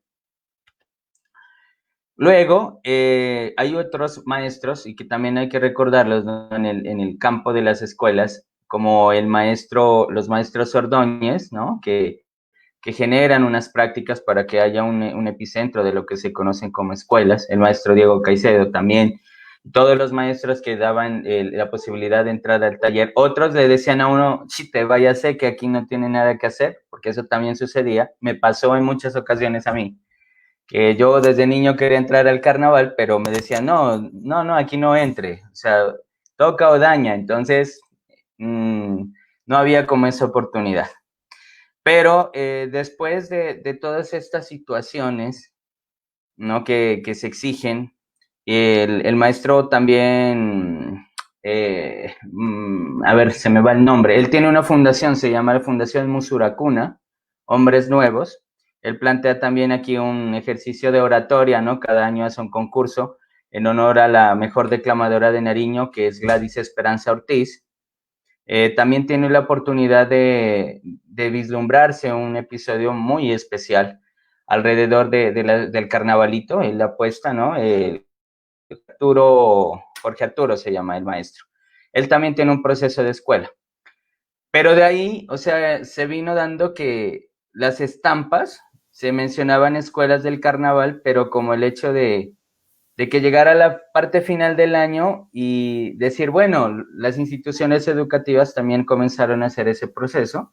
Speaker 3: Luego, hay otros maestros, y que también hay que recordarlos, ¿no? en el campo de las escuelas, como los maestros Ordóñez, ¿no? Que generan unas prácticas para que haya un epicentro de lo que se conocen como escuelas. El maestro Diego Caicedo también, todos los maestros que daban la posibilidad de entrar al taller. Otros le decían a uno, si te váyase, que aquí no tiene nada que hacer, porque eso también sucedía. Me pasó en muchas ocasiones a mí, que yo desde niño quería entrar al carnaval, pero me decían, no, aquí no entre, o sea, toca o daña. Entonces, no había como esa oportunidad. Pero después de todas estas situaciones, ¿no? que se exigen, el maestro también, a ver, se me va el nombre, él tiene una fundación, se llama la Fundación Musuracuna, Hombres Nuevos. Él plantea también aquí un ejercicio de oratoria, ¿no? Cada año hace un concurso en honor a la mejor declamadora de Nariño, que es Gladys Esperanza Ortiz. también tiene la oportunidad de vislumbrarse un episodio muy especial alrededor del carnavalito, él apuesta, ¿no? Jorge Arturo se llama el maestro. Él también tiene un proceso de escuela. Pero de ahí, o sea, se vino dando que las estampas se mencionaban escuelas del carnaval, pero como el hecho de que llegara la parte final del año y decir, bueno, las instituciones educativas también comenzaron a hacer ese proceso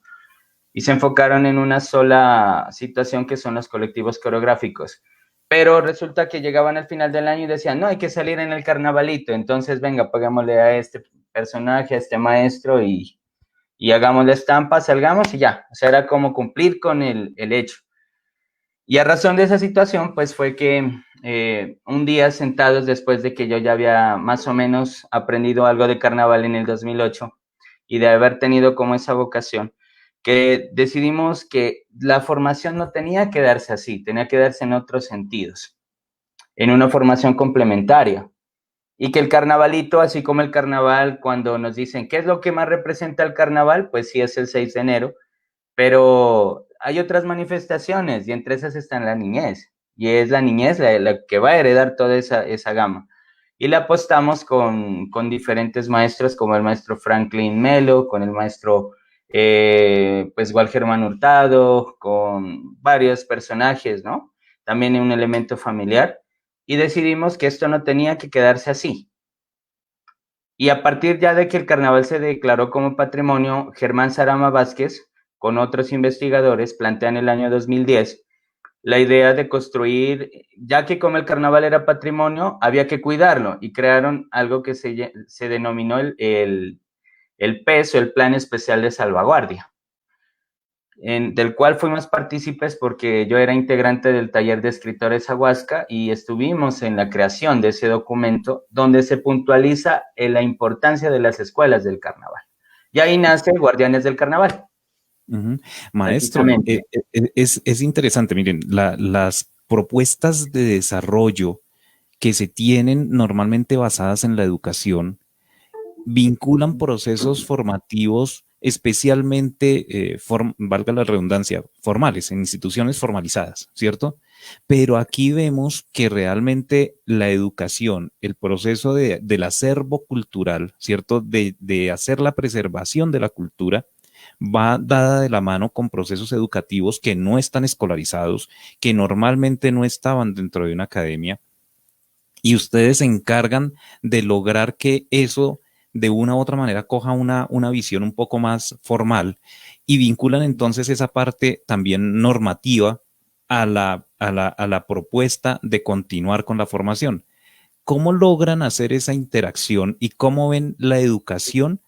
Speaker 3: y se enfocaron en una sola situación que son los colectivos coreográficos. Pero resulta que llegaban al final del año y decían, no, hay que salir en el carnavalito, entonces venga, pagámosle a este personaje, a este maestro y hagamos la estampa, salgamos y ya. O sea, era como cumplir con el hecho. Y a razón de esa situación, pues fue que un día sentados después de que yo ya había más o menos aprendido algo de carnaval en el 2008 y de haber tenido como esa vocación, que decidimos que la formación no tenía que darse así, tenía que darse en otros sentidos, en una formación complementaria. Y que el carnavalito, así como el carnaval, cuando nos dicen, ¿qué es lo que más representa el carnaval? Pues sí, es el 6 de enero, pero hay otras manifestaciones y entre esas está la niñez. Y es la niñez la que va a heredar toda esa gama. Y la apostamos con diferentes maestros, como el maestro Franklin Melo, con el maestro pues Walgerman Hurtado, con varios personajes, ¿no? También un elemento familiar. Y decidimos que esto no tenía que quedarse así. Y a partir ya de que el carnaval se declaró como patrimonio, Germán Sarama Vázquez, con otros investigadores, plantean en el año 2010 la idea de construir, ya que como el carnaval era patrimonio, había que cuidarlo y crearon algo que se denominó el PES o el Plan Especial de Salvaguardia, del cual fuimos partícipes porque yo era integrante del taller de escritores Ahuasca y estuvimos en la creación de ese documento donde se puntualiza la importancia de las escuelas del carnaval. Y ahí nace Guardianes del Carnaval.
Speaker 1: Maestro, es interesante, miren, las propuestas de desarrollo que se tienen normalmente basadas en la educación vinculan procesos formativos especialmente, valga la redundancia, formales, en instituciones formalizadas, ¿cierto? Pero aquí vemos que realmente la educación, el proceso del acervo cultural, ¿cierto? De hacer la preservación de la cultura, va dada de la mano con procesos educativos que no están escolarizados, que normalmente no estaban dentro de una academia, y ustedes se encargan de lograr que eso de una u otra manera coja una visión un poco más formal y vinculan entonces esa parte también normativa a la propuesta de continuar con la formación. ¿Cómo logran hacer esa interacción y cómo ven la educación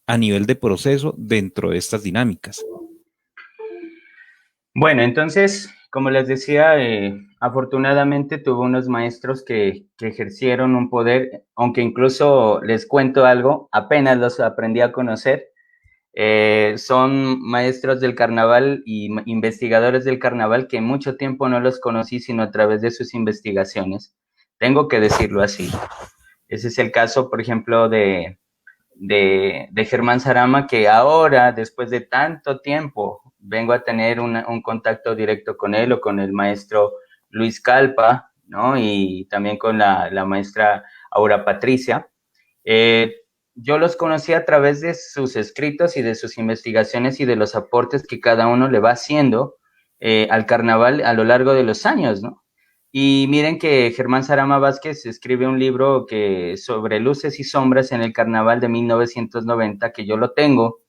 Speaker 1: a nivel de proceso dentro de estas dinámicas?
Speaker 3: Bueno, entonces, como les decía, afortunadamente tuve unos maestros que ejercieron un poder, aunque incluso les cuento algo, apenas los aprendí a conocer. Son maestros del carnaval y investigadores del carnaval que mucho tiempo no los conocí sino a través de sus investigaciones. Tengo que decirlo así. Ese es el caso, por ejemplo, de Germán Sarama, que ahora, después de tanto tiempo, vengo a tener un contacto directo con él o con el maestro Luis Calpa, ¿no? Y también con la maestra Aura Patricia. Yo los conocí a través de sus escritos y de sus investigaciones y de los aportes que cada uno le va haciendo al carnaval a lo largo de los años, ¿no? Y miren que Germán Sarama Vázquez escribe un libro sobre luces y sombras en el carnaval de 1990, que yo lo tengo,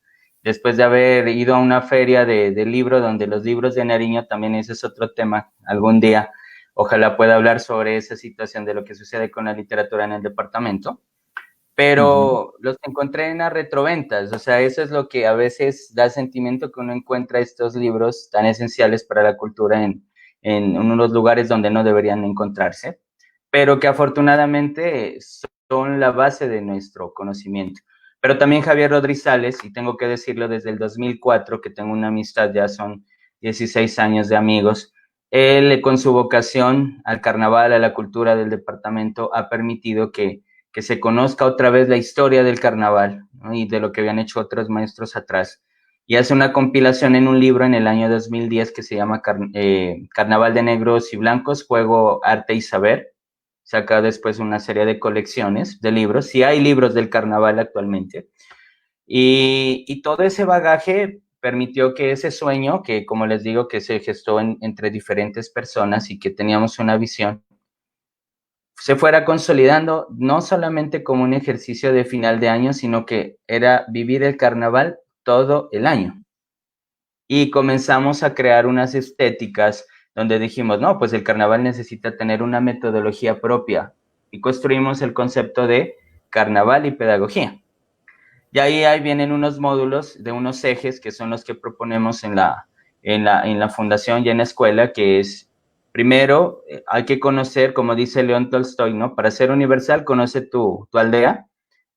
Speaker 3: después de haber ido a una feria de libro, donde los libros de Nariño, también ese es otro tema, algún día, ojalá pueda hablar sobre esa situación de lo que sucede con la literatura en el departamento, pero los encontré en las retroventas, o sea, eso es lo que a veces da sentimiento que uno encuentra estos libros tan esenciales para la cultura en unos lugares donde no deberían encontrarse, pero que afortunadamente son la base de nuestro conocimiento. Pero también Javier Rodríguez, y tengo que decirlo desde el 2004, que tengo una amistad, ya son 16 años de amigos, él con su vocación al carnaval, a la cultura del departamento, ha permitido que se conozca otra vez la historia del carnaval, ¿no? Y de lo que habían hecho otros maestros atrás. Y hace una compilación en un libro en el año 2010 que se llama Carnaval de Negros y Blancos, Juego, Arte y Saber. Saca después una serie de colecciones de libros. Sí hay libros del carnaval actualmente. Y todo ese bagaje permitió que ese sueño, que como les digo, que se gestó entre diferentes personas y que teníamos una visión, se fuera consolidando no solamente como un ejercicio de final de año, sino que era vivir el carnaval todo el año. Y comenzamos a crear unas estéticas donde dijimos, no, pues el carnaval necesita tener una metodología propia. Y construimos el concepto de carnaval y pedagogía. Y ahí vienen unos módulos de unos ejes que son los que proponemos en la fundación y en la escuela, que es, primero, hay que conocer, como dice León Tolstoy, ¿no? Para ser universal, conoce tu aldea,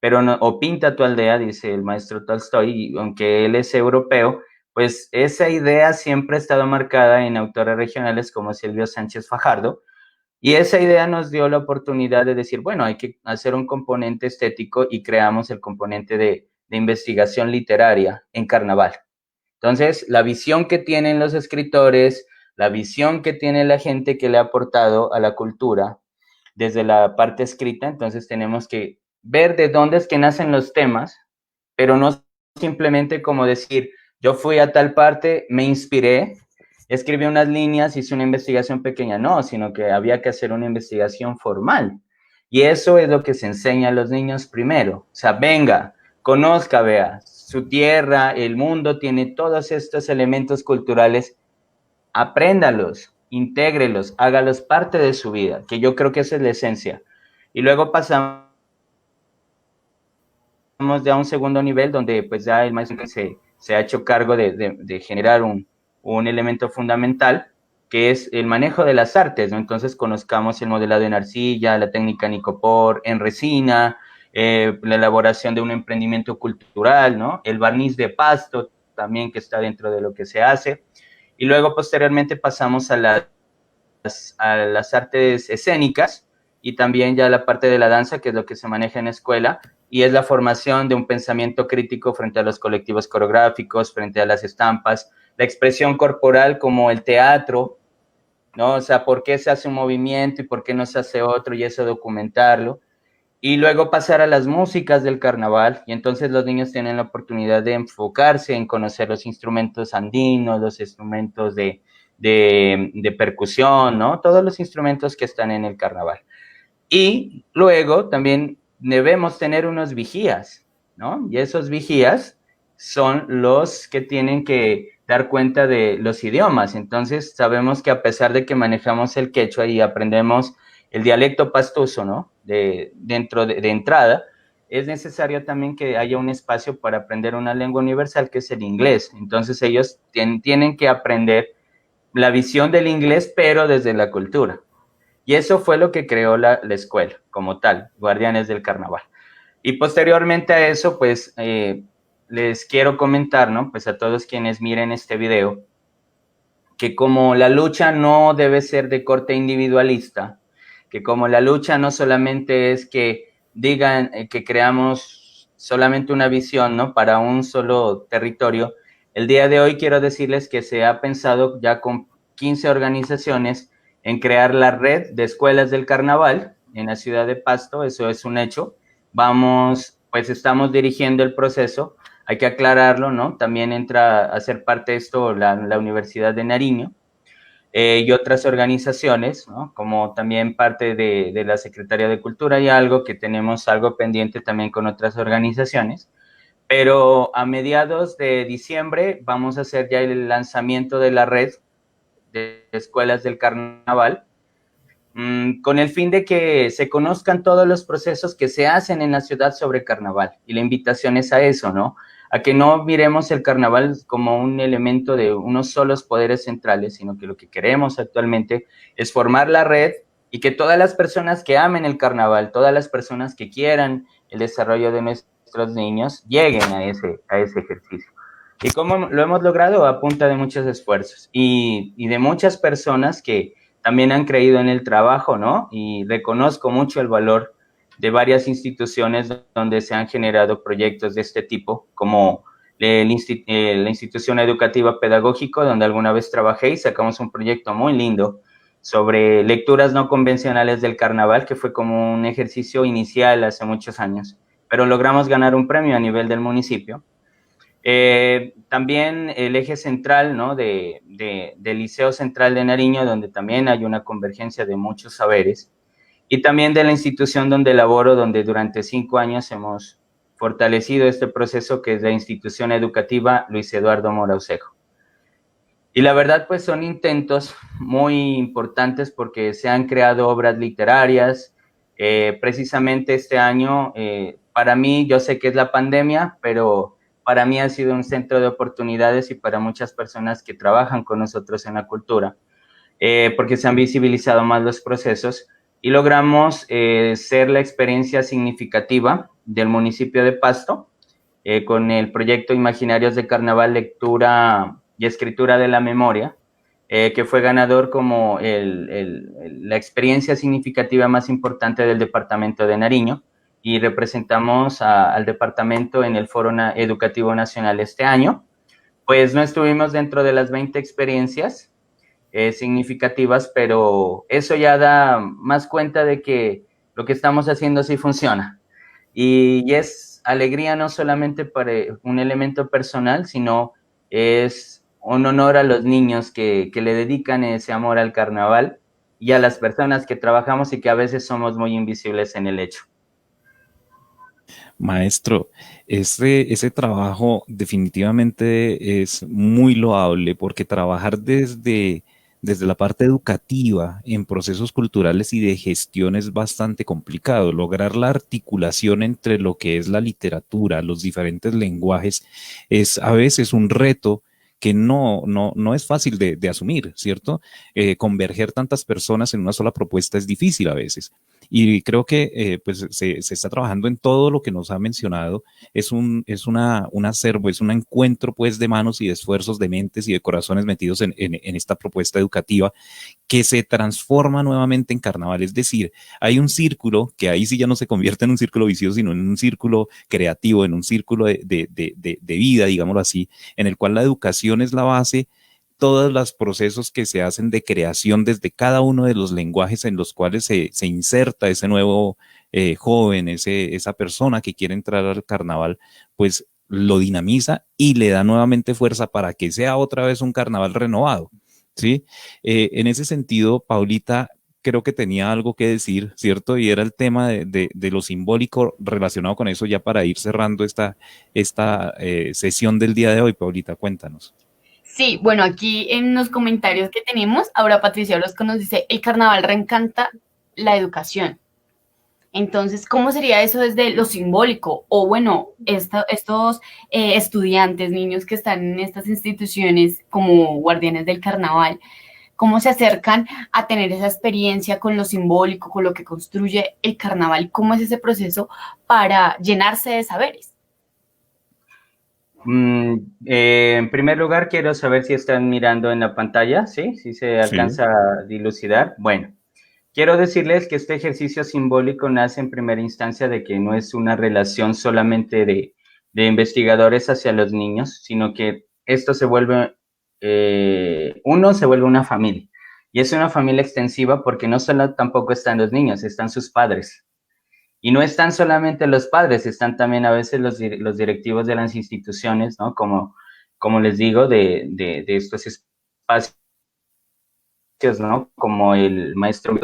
Speaker 3: pero no, o pinta tu aldea, dice el maestro Tolstoy, y aunque él es europeo, pues esa idea siempre ha estado marcada en autores regionales como Silvio Sánchez Fajardo, y esa idea nos dio la oportunidad de decir, bueno, hay que hacer un componente estético y creamos el componente de investigación literaria en carnaval. Entonces, la visión que tienen los escritores, la visión que tiene la gente que le ha aportado a la cultura desde la parte escrita, entonces tenemos que ver de dónde es que nacen los temas, pero no simplemente como decir, yo fui a tal parte, me inspiré, escribí unas líneas, hice una investigación pequeña, no, sino que había que hacer una investigación formal. Y eso es lo que se enseña a los niños primero. O sea, venga, conozca, vea, su tierra, el mundo tiene todos estos elementos culturales, apréndalos, intégrelos, hágalos parte de su vida, que yo creo que esa es la esencia. Y luego pasamos ya a un segundo nivel donde pues ya el maestro se ha hecho cargo de generar un elemento fundamental, que es el manejo de las artes, ¿no? Entonces conozcamos el modelado en arcilla, la técnica Nicopor, en resina, la elaboración de un emprendimiento cultural, ¿no? El barniz de pasto también, que está dentro de lo que se hace. Y luego posteriormente pasamos a las artes escénicas y también ya la parte de la danza, que es lo que se maneja en la escuela, y es la formación de un pensamiento crítico frente a los colectivos coreográficos, frente a las estampas, la expresión corporal como el teatro, ¿no? O sea, por qué se hace un movimiento y por qué no se hace otro, y eso documentarlo. Y luego pasar a las músicas del carnaval, y entonces los niños tienen la oportunidad de enfocarse en conocer los instrumentos andinos, los instrumentos de percusión, ¿no? Todos los instrumentos que están en el carnaval. Y luego también debemos tener unos vigías, ¿no? Y esos vigías son los que tienen que dar cuenta de los idiomas. Entonces sabemos que a pesar de que manejamos el quechua y aprendemos el dialecto pastuso, ¿no? De entrada, es necesario también que haya un espacio para aprender una lengua universal, que es el inglés. Entonces ellos tienen que aprender la visión del inglés, pero desde la cultura. Y eso fue lo que creó la escuela, como tal, Guardianes del Carnaval. Y posteriormente a eso, pues, les quiero comentar, ¿no? Pues a todos quienes miren este video, que como la lucha no debe ser de corte individualista, que como la lucha no solamente es que digan que creamos solamente una visión, ¿no? Para un solo territorio, el día de hoy quiero decirles que se ha pensado ya con 15 organizaciones en crear la red de escuelas del carnaval en la ciudad de Pasto. Eso es un hecho. Pues estamos dirigiendo el proceso. Hay que aclararlo, ¿no? También entra a ser parte de esto la Universidad de Nariño y otras organizaciones, ¿no? Como también parte de la Secretaría de Cultura, y algo que tenemos algo pendiente también con otras organizaciones. Pero a mediados de diciembre vamos a hacer ya el lanzamiento de la red de escuelas del carnaval, con el fin de que se conozcan todos los procesos que se hacen en la ciudad sobre carnaval. Y la invitación es a eso, ¿no? A que no miremos el carnaval como un elemento de unos solos poderes centrales, sino que lo que queremos actualmente es formar la red y que todas las personas que amen el carnaval, todas las personas que quieran el desarrollo de nuestros niños, lleguen a ese ejercicio. ¿Y cómo lo hemos logrado? A punta de muchos esfuerzos y de muchas personas que también han creído en el trabajo, ¿no? Y reconozco mucho el valor de varias instituciones donde se han generado proyectos de este tipo, como la institución educativa pedagógico, donde alguna vez trabajé y sacamos un proyecto muy lindo sobre lecturas no convencionales del carnaval, que fue como un ejercicio inicial hace muchos años, pero logramos ganar un premio a nivel del municipio. También el eje central, ¿no? del Liceo Central de Nariño, donde también hay una convergencia de muchos saberes, y también de la institución donde laboro, donde durante 5 años hemos fortalecido este proceso, que es la institución educativa Luis Eduardo Morausejo. Y la verdad, pues son intentos muy importantes porque se han creado obras literarias. Precisamente este año, para mí, yo sé que es la pandemia, pero para mí ha sido un centro de oportunidades y para muchas personas que trabajan con nosotros en la cultura, porque se han visibilizado más los procesos y logramos ser la experiencia significativa del municipio de Pasto, con el proyecto Imaginarios de Carnaval, Lectura y Escritura de la Memoria, que fue ganador como la experiencia significativa más importante del departamento de Nariño, y representamos al departamento en el Foro Educativo Nacional este año. Pues no estuvimos dentro de las 20 experiencias significativas, pero eso ya da más cuenta de que lo que estamos haciendo sí funciona. Y es alegría no solamente para un elemento personal, sino es un honor a los niños que le dedican ese amor al carnaval, y a las personas que trabajamos y que a veces somos muy invisibles en el hecho.
Speaker 1: Maestro, ese trabajo definitivamente es muy loable porque trabajar desde la parte educativa en procesos culturales y de gestión es bastante complicado. Lograr la articulación entre lo que es la literatura, los diferentes lenguajes, es a veces un reto que no es fácil de asumir, ¿cierto? Converger tantas personas en una sola propuesta es difícil a veces. Y creo que pues se está trabajando en todo lo que nos ha mencionado. Es un acervo, es un encuentro pues de manos y de esfuerzos, de mentes y de corazones metidos en esta propuesta educativa que se transforma nuevamente en carnaval. Es decir, hay un círculo que ahí sí ya no se convierte en un círculo vicioso, sino en un círculo creativo, en un círculo de vida, digámoslo así, en el cual la educación es la base, todos los procesos que se hacen de creación desde cada uno de los lenguajes en los cuales se inserta ese nuevo joven, esa persona que quiere entrar al carnaval, pues lo dinamiza y le da nuevamente fuerza para que sea otra vez un carnaval renovado, ¿sí? En ese sentido, Paulita, creo que tenía algo que decir, ¿cierto? Y era el tema de lo simbólico relacionado con eso, ya para ir cerrando esta sesión del día de hoy. Paulita, cuéntanos.
Speaker 2: Sí, bueno, aquí en los comentarios que tenemos, ahora Patricia Orozco nos dice, el carnaval reencanta la educación. Entonces, ¿cómo sería eso desde lo simbólico? O bueno, estos estudiantes, niños que están en estas instituciones como guardianes del carnaval, ¿cómo se acercan a tener esa experiencia con lo simbólico, con lo que construye el carnaval? ¿Cómo es ese proceso para llenarse de saberes?
Speaker 3: En primer lugar, quiero saber si están mirando en la pantalla, ¿sí? Si se alcanza a dilucidar. Bueno, quiero decirles que este ejercicio simbólico nace en primera instancia de que no es una relación solamente de investigadores hacia los niños, sino que esto se vuelve, uno se vuelve una familia. Y es una familia extensiva porque no solo tampoco están los niños, están sus padres. Y no están solamente los padres, están también a veces los directivos de las instituciones, ¿no? Como les digo, de estos espacios, ¿no? Como el maestro,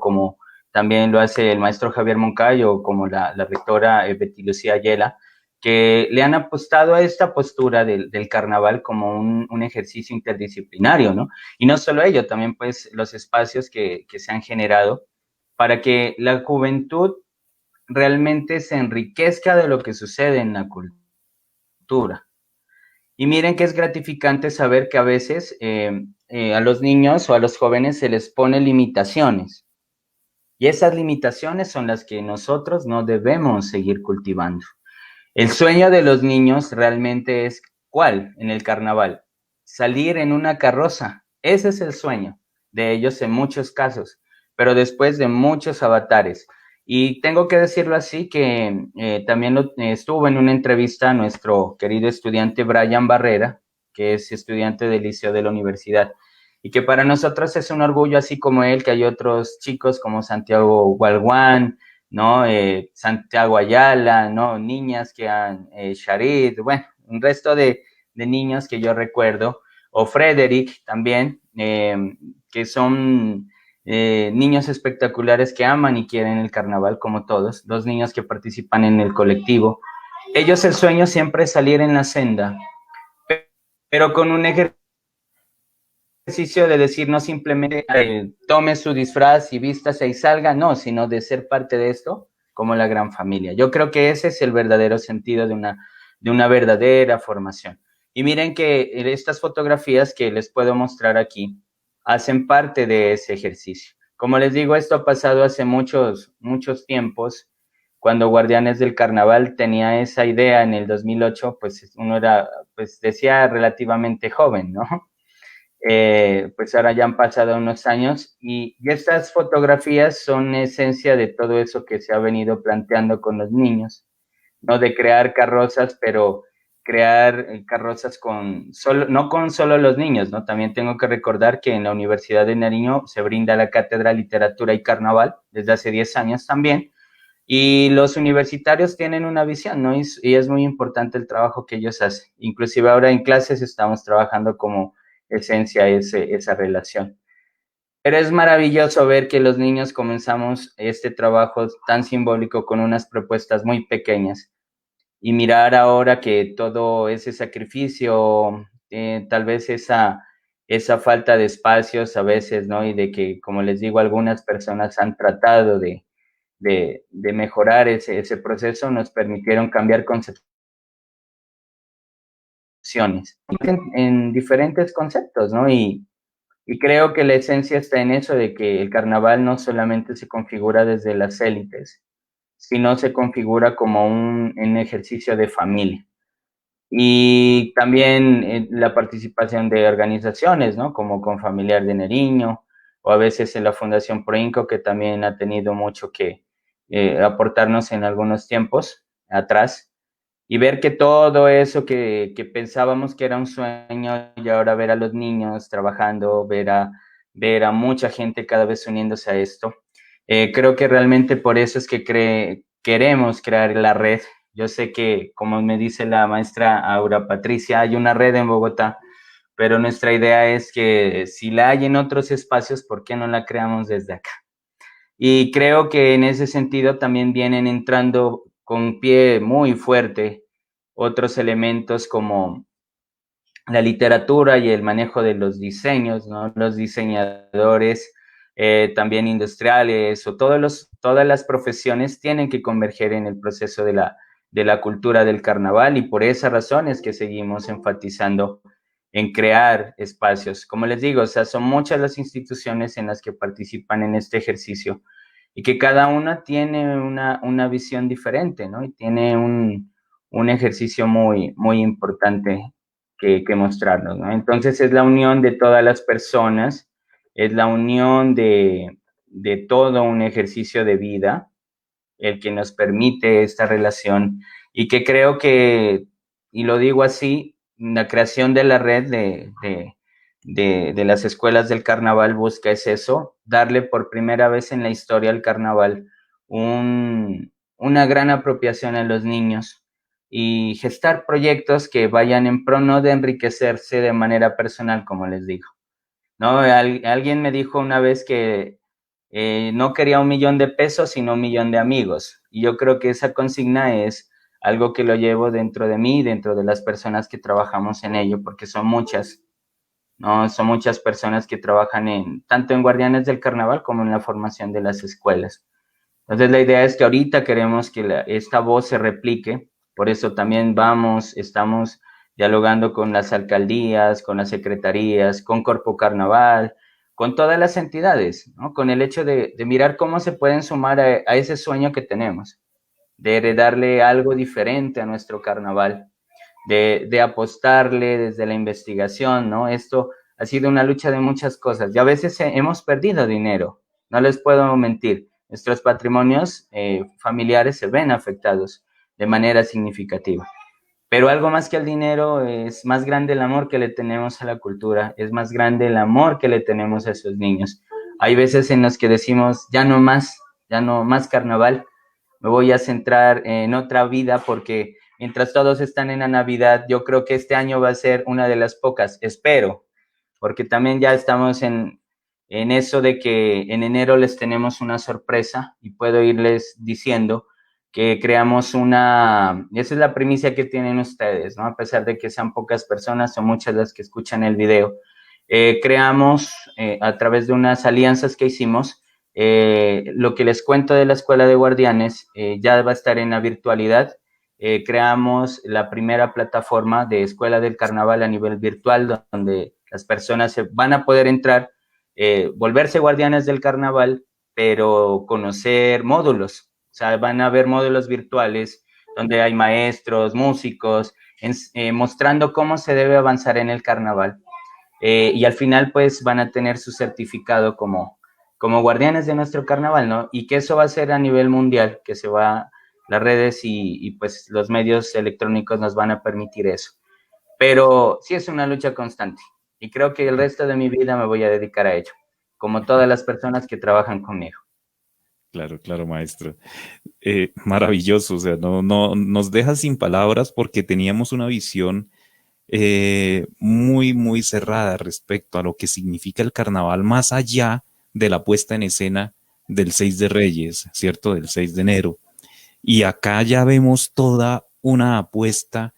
Speaker 3: como también lo hace el maestro Javier Moncayo, como la rectora Betty Lucía Ayala, que le han apostado a esta postura del carnaval como un ejercicio interdisciplinario, ¿no? Y no solo ello, también pues los espacios que se han generado para que la juventud realmente se enriquezca de lo que sucede en la cultura. Y miren que es gratificante saber que a veces a los niños o a los jóvenes se les pone limitaciones. Y esas limitaciones son las que nosotros no debemos seguir cultivando. El sueño de los niños realmente es, ¿cuál? En el carnaval. Salir en una carroza. Ese es el sueño de ellos en muchos casos, pero después de muchos avatares. Y tengo que decirlo así, que también estuvo en una entrevista a nuestro querido estudiante Brian Barrera, que es estudiante del Liceo de la Universidad, y que para nosotros es un orgullo, así como él, que hay otros chicos como Santiago Gualguán, ¿no? Santiago Ayala, ¿no? Niñas que han, Sharid, bueno, un resto de niños que yo recuerdo, o Frederick también, que son niños espectaculares que aman y quieren el carnaval como todos, los niños que participan en el colectivo. Ellos el sueño siempre es salir en la senda, pero con un ejercicio de decir no simplemente tome su disfraz y vístase y salga, no, sino de ser parte de esto como la gran familia. Yo creo que ese es el verdadero sentido de una verdadera formación. Y miren que estas fotografías que les puedo mostrar aquí hacen parte de ese ejercicio. Como les digo, esto ha pasado hace muchos tiempos. Cuando Guardianes del Carnaval tenía esa idea en el 2008, pues uno era, pues decía relativamente joven, ¿no? Pues ahora ya han pasado unos años y estas fotografías son esencia de todo eso que se ha venido planteando con los niños, no de crear carrozas, pero crear carrozas no con solo los niños, ¿no? También tengo que recordar que en la Universidad de Nariño se brinda la cátedra de Literatura y Carnaval desde hace 10 años también, y los universitarios tienen una visión, ¿no? Y es muy importante el trabajo que ellos hacen. Inclusive ahora en clases estamos trabajando como esencia esa relación. Pero es maravilloso ver que los niños comenzamos este trabajo tan simbólico con unas propuestas muy pequeñas y mirar ahora que todo ese sacrificio, tal vez esa falta de espacios a veces, ¿no? Y de que, como les digo, algunas personas han tratado de mejorar ese proceso, nos permitieron cambiar concepciones en diferentes conceptos, ¿no? Y creo que la esencia está en eso, de que el carnaval no solamente se configura desde las élites, sino se configura como un ejercicio de familia. Y también la participación de organizaciones, ¿no? Como Confamiliar de Nariño, o a veces en la Fundación Proinco, que también ha tenido mucho que aportarnos en algunos tiempos atrás, y ver que todo eso que pensábamos que era un sueño, y ahora ver a los niños trabajando, ver a mucha gente cada vez uniéndose a esto. Creo que realmente por eso es que queremos crear la red. Yo sé que, como me dice la maestra Aura Patricia, hay una red en Bogotá, pero nuestra idea es que si la hay en otros espacios, ¿por qué no la creamos desde acá? Y creo que en ese sentido también vienen entrando con pie muy fuerte otros elementos como la literatura y el manejo de los diseños, ¿no? Los diseñadores también industriales o todas las profesiones tienen que converger en el proceso de la cultura del carnaval, y por esa razón es que seguimos enfatizando en crear espacios. Como les digo, o sea, son muchas las instituciones en las que participan en este ejercicio y que cada una tiene una visión diferente, ¿no? Y tiene un ejercicio muy importante que mostrarnos, ¿no? Entonces es la unión de todas las personas, es la unión de todo un ejercicio de vida el que nos permite esta relación, y que creo que, y lo digo así, la creación de la red de las escuelas del carnaval busca es eso, darle por primera vez en la historia al carnaval una gran apropiación a los niños y gestar proyectos que vayan en pro no de enriquecerse de manera personal, como les digo, ¿no? Alguien me dijo una vez que no quería 1 millón de pesos, sino 1 millón de amigos. Y yo creo que esa consigna es algo que lo llevo dentro de mí, dentro de las personas que trabajamos en ello, porque son muchas, ¿no? Son muchas personas que trabajan tanto en Guardianes del Carnaval como en la formación de las escuelas. Entonces la idea es que ahorita queremos que esta voz se replique, por eso también estamos dialogando con las alcaldías, con las secretarías, con Corpo Carnaval, con todas las entidades, ¿no? Con el hecho de mirar cómo se pueden sumar a ese sueño que tenemos, de heredarle algo diferente a nuestro carnaval, de apostarle desde la investigación, ¿no? Esto ha sido una lucha de muchas cosas y a veces hemos perdido dinero, no les puedo mentir. nuestros patrimonios familiares se ven afectados de manera significativa. Pero algo más que el dinero, es más grande el amor que le tenemos a la cultura, es más grande el amor que le tenemos a esos niños. Hay veces en los que decimos, ya no más carnaval, me voy a centrar en otra vida, porque mientras todos están en la Navidad, yo creo que este año va a ser una de las pocas, espero, porque también ya estamos en eso de que en enero les tenemos una sorpresa y puedo irles diciendo que creamos esa es la primicia que tienen ustedes, ¿no? A pesar de que sean pocas personas o muchas las que escuchan el video, creamos a través de unas alianzas que hicimos, lo que les cuento de la Escuela de Guardianes ya va a estar en la virtualidad. Creamos la primera plataforma de Escuela del Carnaval a nivel virtual, donde las personas van a poder entrar, volverse guardianes del carnaval, pero conocer módulos. O sea, van a haber módulos virtuales donde hay maestros, músicos, mostrando cómo se debe avanzar en el carnaval. Y al final, pues, van a tener su certificado como guardianes de nuestro carnaval, ¿no? Y que eso va a ser a nivel mundial, que las redes y pues los medios electrónicos nos van a permitir eso. Pero sí es una lucha constante. Y creo que el resto de mi vida me voy a dedicar a ello, como todas las personas que trabajan conmigo.
Speaker 1: Claro, claro, maestro. Maravilloso, o sea, no nos deja sin palabras porque teníamos una visión muy, muy cerrada respecto a lo que significa el carnaval, más allá de la puesta en escena del 6 de Reyes, ¿cierto? Del 6 de enero. Y acá ya vemos toda una apuesta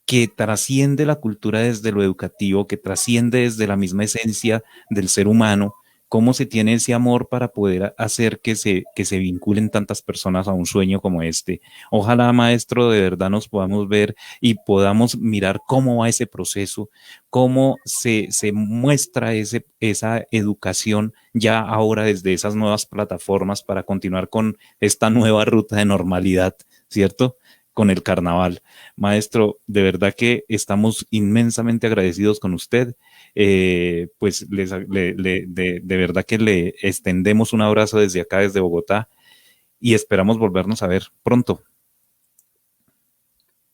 Speaker 1: que trasciende la cultura desde lo educativo, que trasciende desde la misma esencia del ser humano, cómo se tiene ese amor para poder hacer que se vinculen tantas personas a un sueño como este. Ojalá, maestro, de verdad nos podamos ver y podamos mirar cómo va ese proceso, cómo se muestra esa educación ya ahora desde esas nuevas plataformas para continuar con esta nueva ruta de normalidad, ¿cierto? Con el carnaval. Maestro, de verdad que estamos inmensamente agradecidos con usted. Pues de verdad que le extendemos un abrazo desde acá, desde Bogotá, y esperamos volvernos a ver pronto.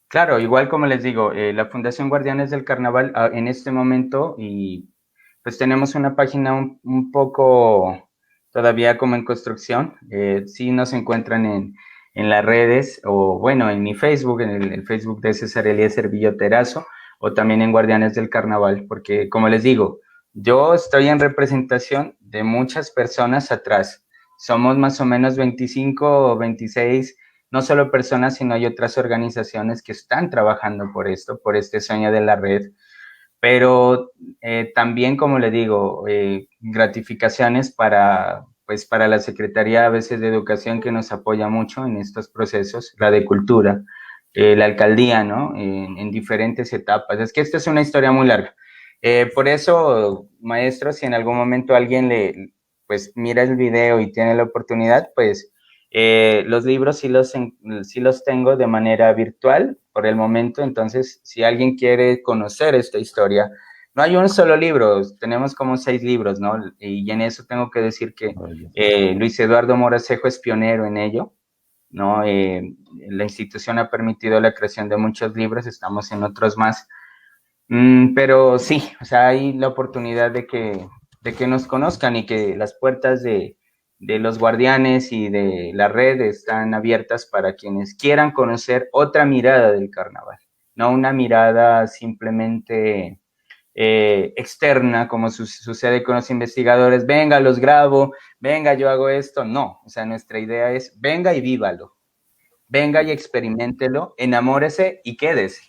Speaker 3: Claro, igual como les digo, la Fundación Guardianes del Carnaval en este momento, y pues tenemos una página un poco todavía como en construcción. Sí nos encuentran en las redes, o bueno, en mi Facebook, en el Facebook de César Eliezer Villoterazo, o también en Guardianes del Carnaval, porque como les digo, yo estoy en representación de muchas personas atrás. Somos más o menos 25 o 26, no solo personas, sino hay otras organizaciones que están trabajando por esto, por este sueño de la red. Pero también, como le digo, gratificaciones para la Secretaría a veces de Educación, que nos apoya mucho en estos procesos, la de Cultura, la alcaldía, ¿no? En diferentes etapas. Es que esta es una historia muy larga. Por eso, maestro, si en algún momento alguien pues mira el video y tiene la oportunidad, pues los libros sí los tengo de manera virtual por el momento. Entonces, si alguien quiere conocer esta historia, no hay un solo libro, tenemos como 6 libros, ¿no? Y en eso tengo que decir que Luis Eduardo Moracejo es pionero en ello, ¿no? La institución ha permitido la creación de muchos libros, estamos en otros más. Pero sí, o sea, hay la oportunidad de que nos conozcan, y que las puertas de los guardianes y de la red están abiertas para quienes quieran conocer otra mirada del carnaval, no una mirada simplemente externa, como sucede con los investigadores. Venga, los grabo, venga, yo hago esto. No, o sea, nuestra idea es venga y vívalo, venga y experiméntelo, enamórese y quédese.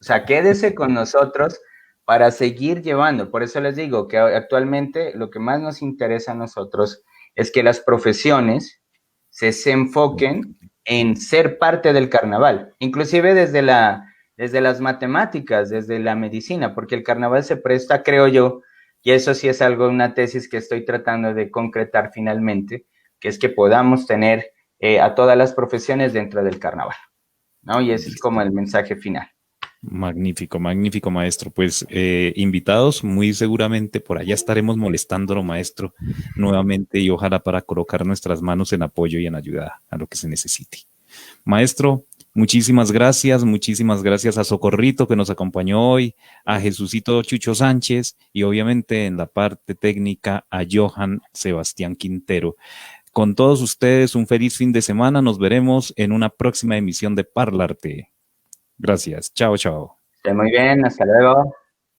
Speaker 3: O sea, quédese con nosotros para seguir llevando. Por eso les digo que actualmente lo que más nos interesa a nosotros es que las profesiones se enfoquen en ser parte del carnaval, inclusive desde las matemáticas, desde la medicina, porque el carnaval se presta, creo yo, y eso sí es algo, una tesis que estoy tratando de concretar finalmente, que es que podamos tener a todas las profesiones dentro del carnaval, ¿no? Y ese es como el mensaje final.
Speaker 1: Magnífico, magnífico, maestro. Pues invitados, muy seguramente por allá estaremos molestándolo, maestro, nuevamente y ojalá para colocar nuestras manos en apoyo y en ayuda a lo que se necesite. Maestro, muchísimas gracias a Socorrito que nos acompañó hoy, a Jesucito Chucho Sánchez y obviamente en la parte técnica a Johan Sebastián Quintero. Con todos ustedes, un feliz fin de semana. Nos veremos en una próxima emisión de Parlate. Gracias. Chao, chao.
Speaker 3: Esté muy bien, hasta luego.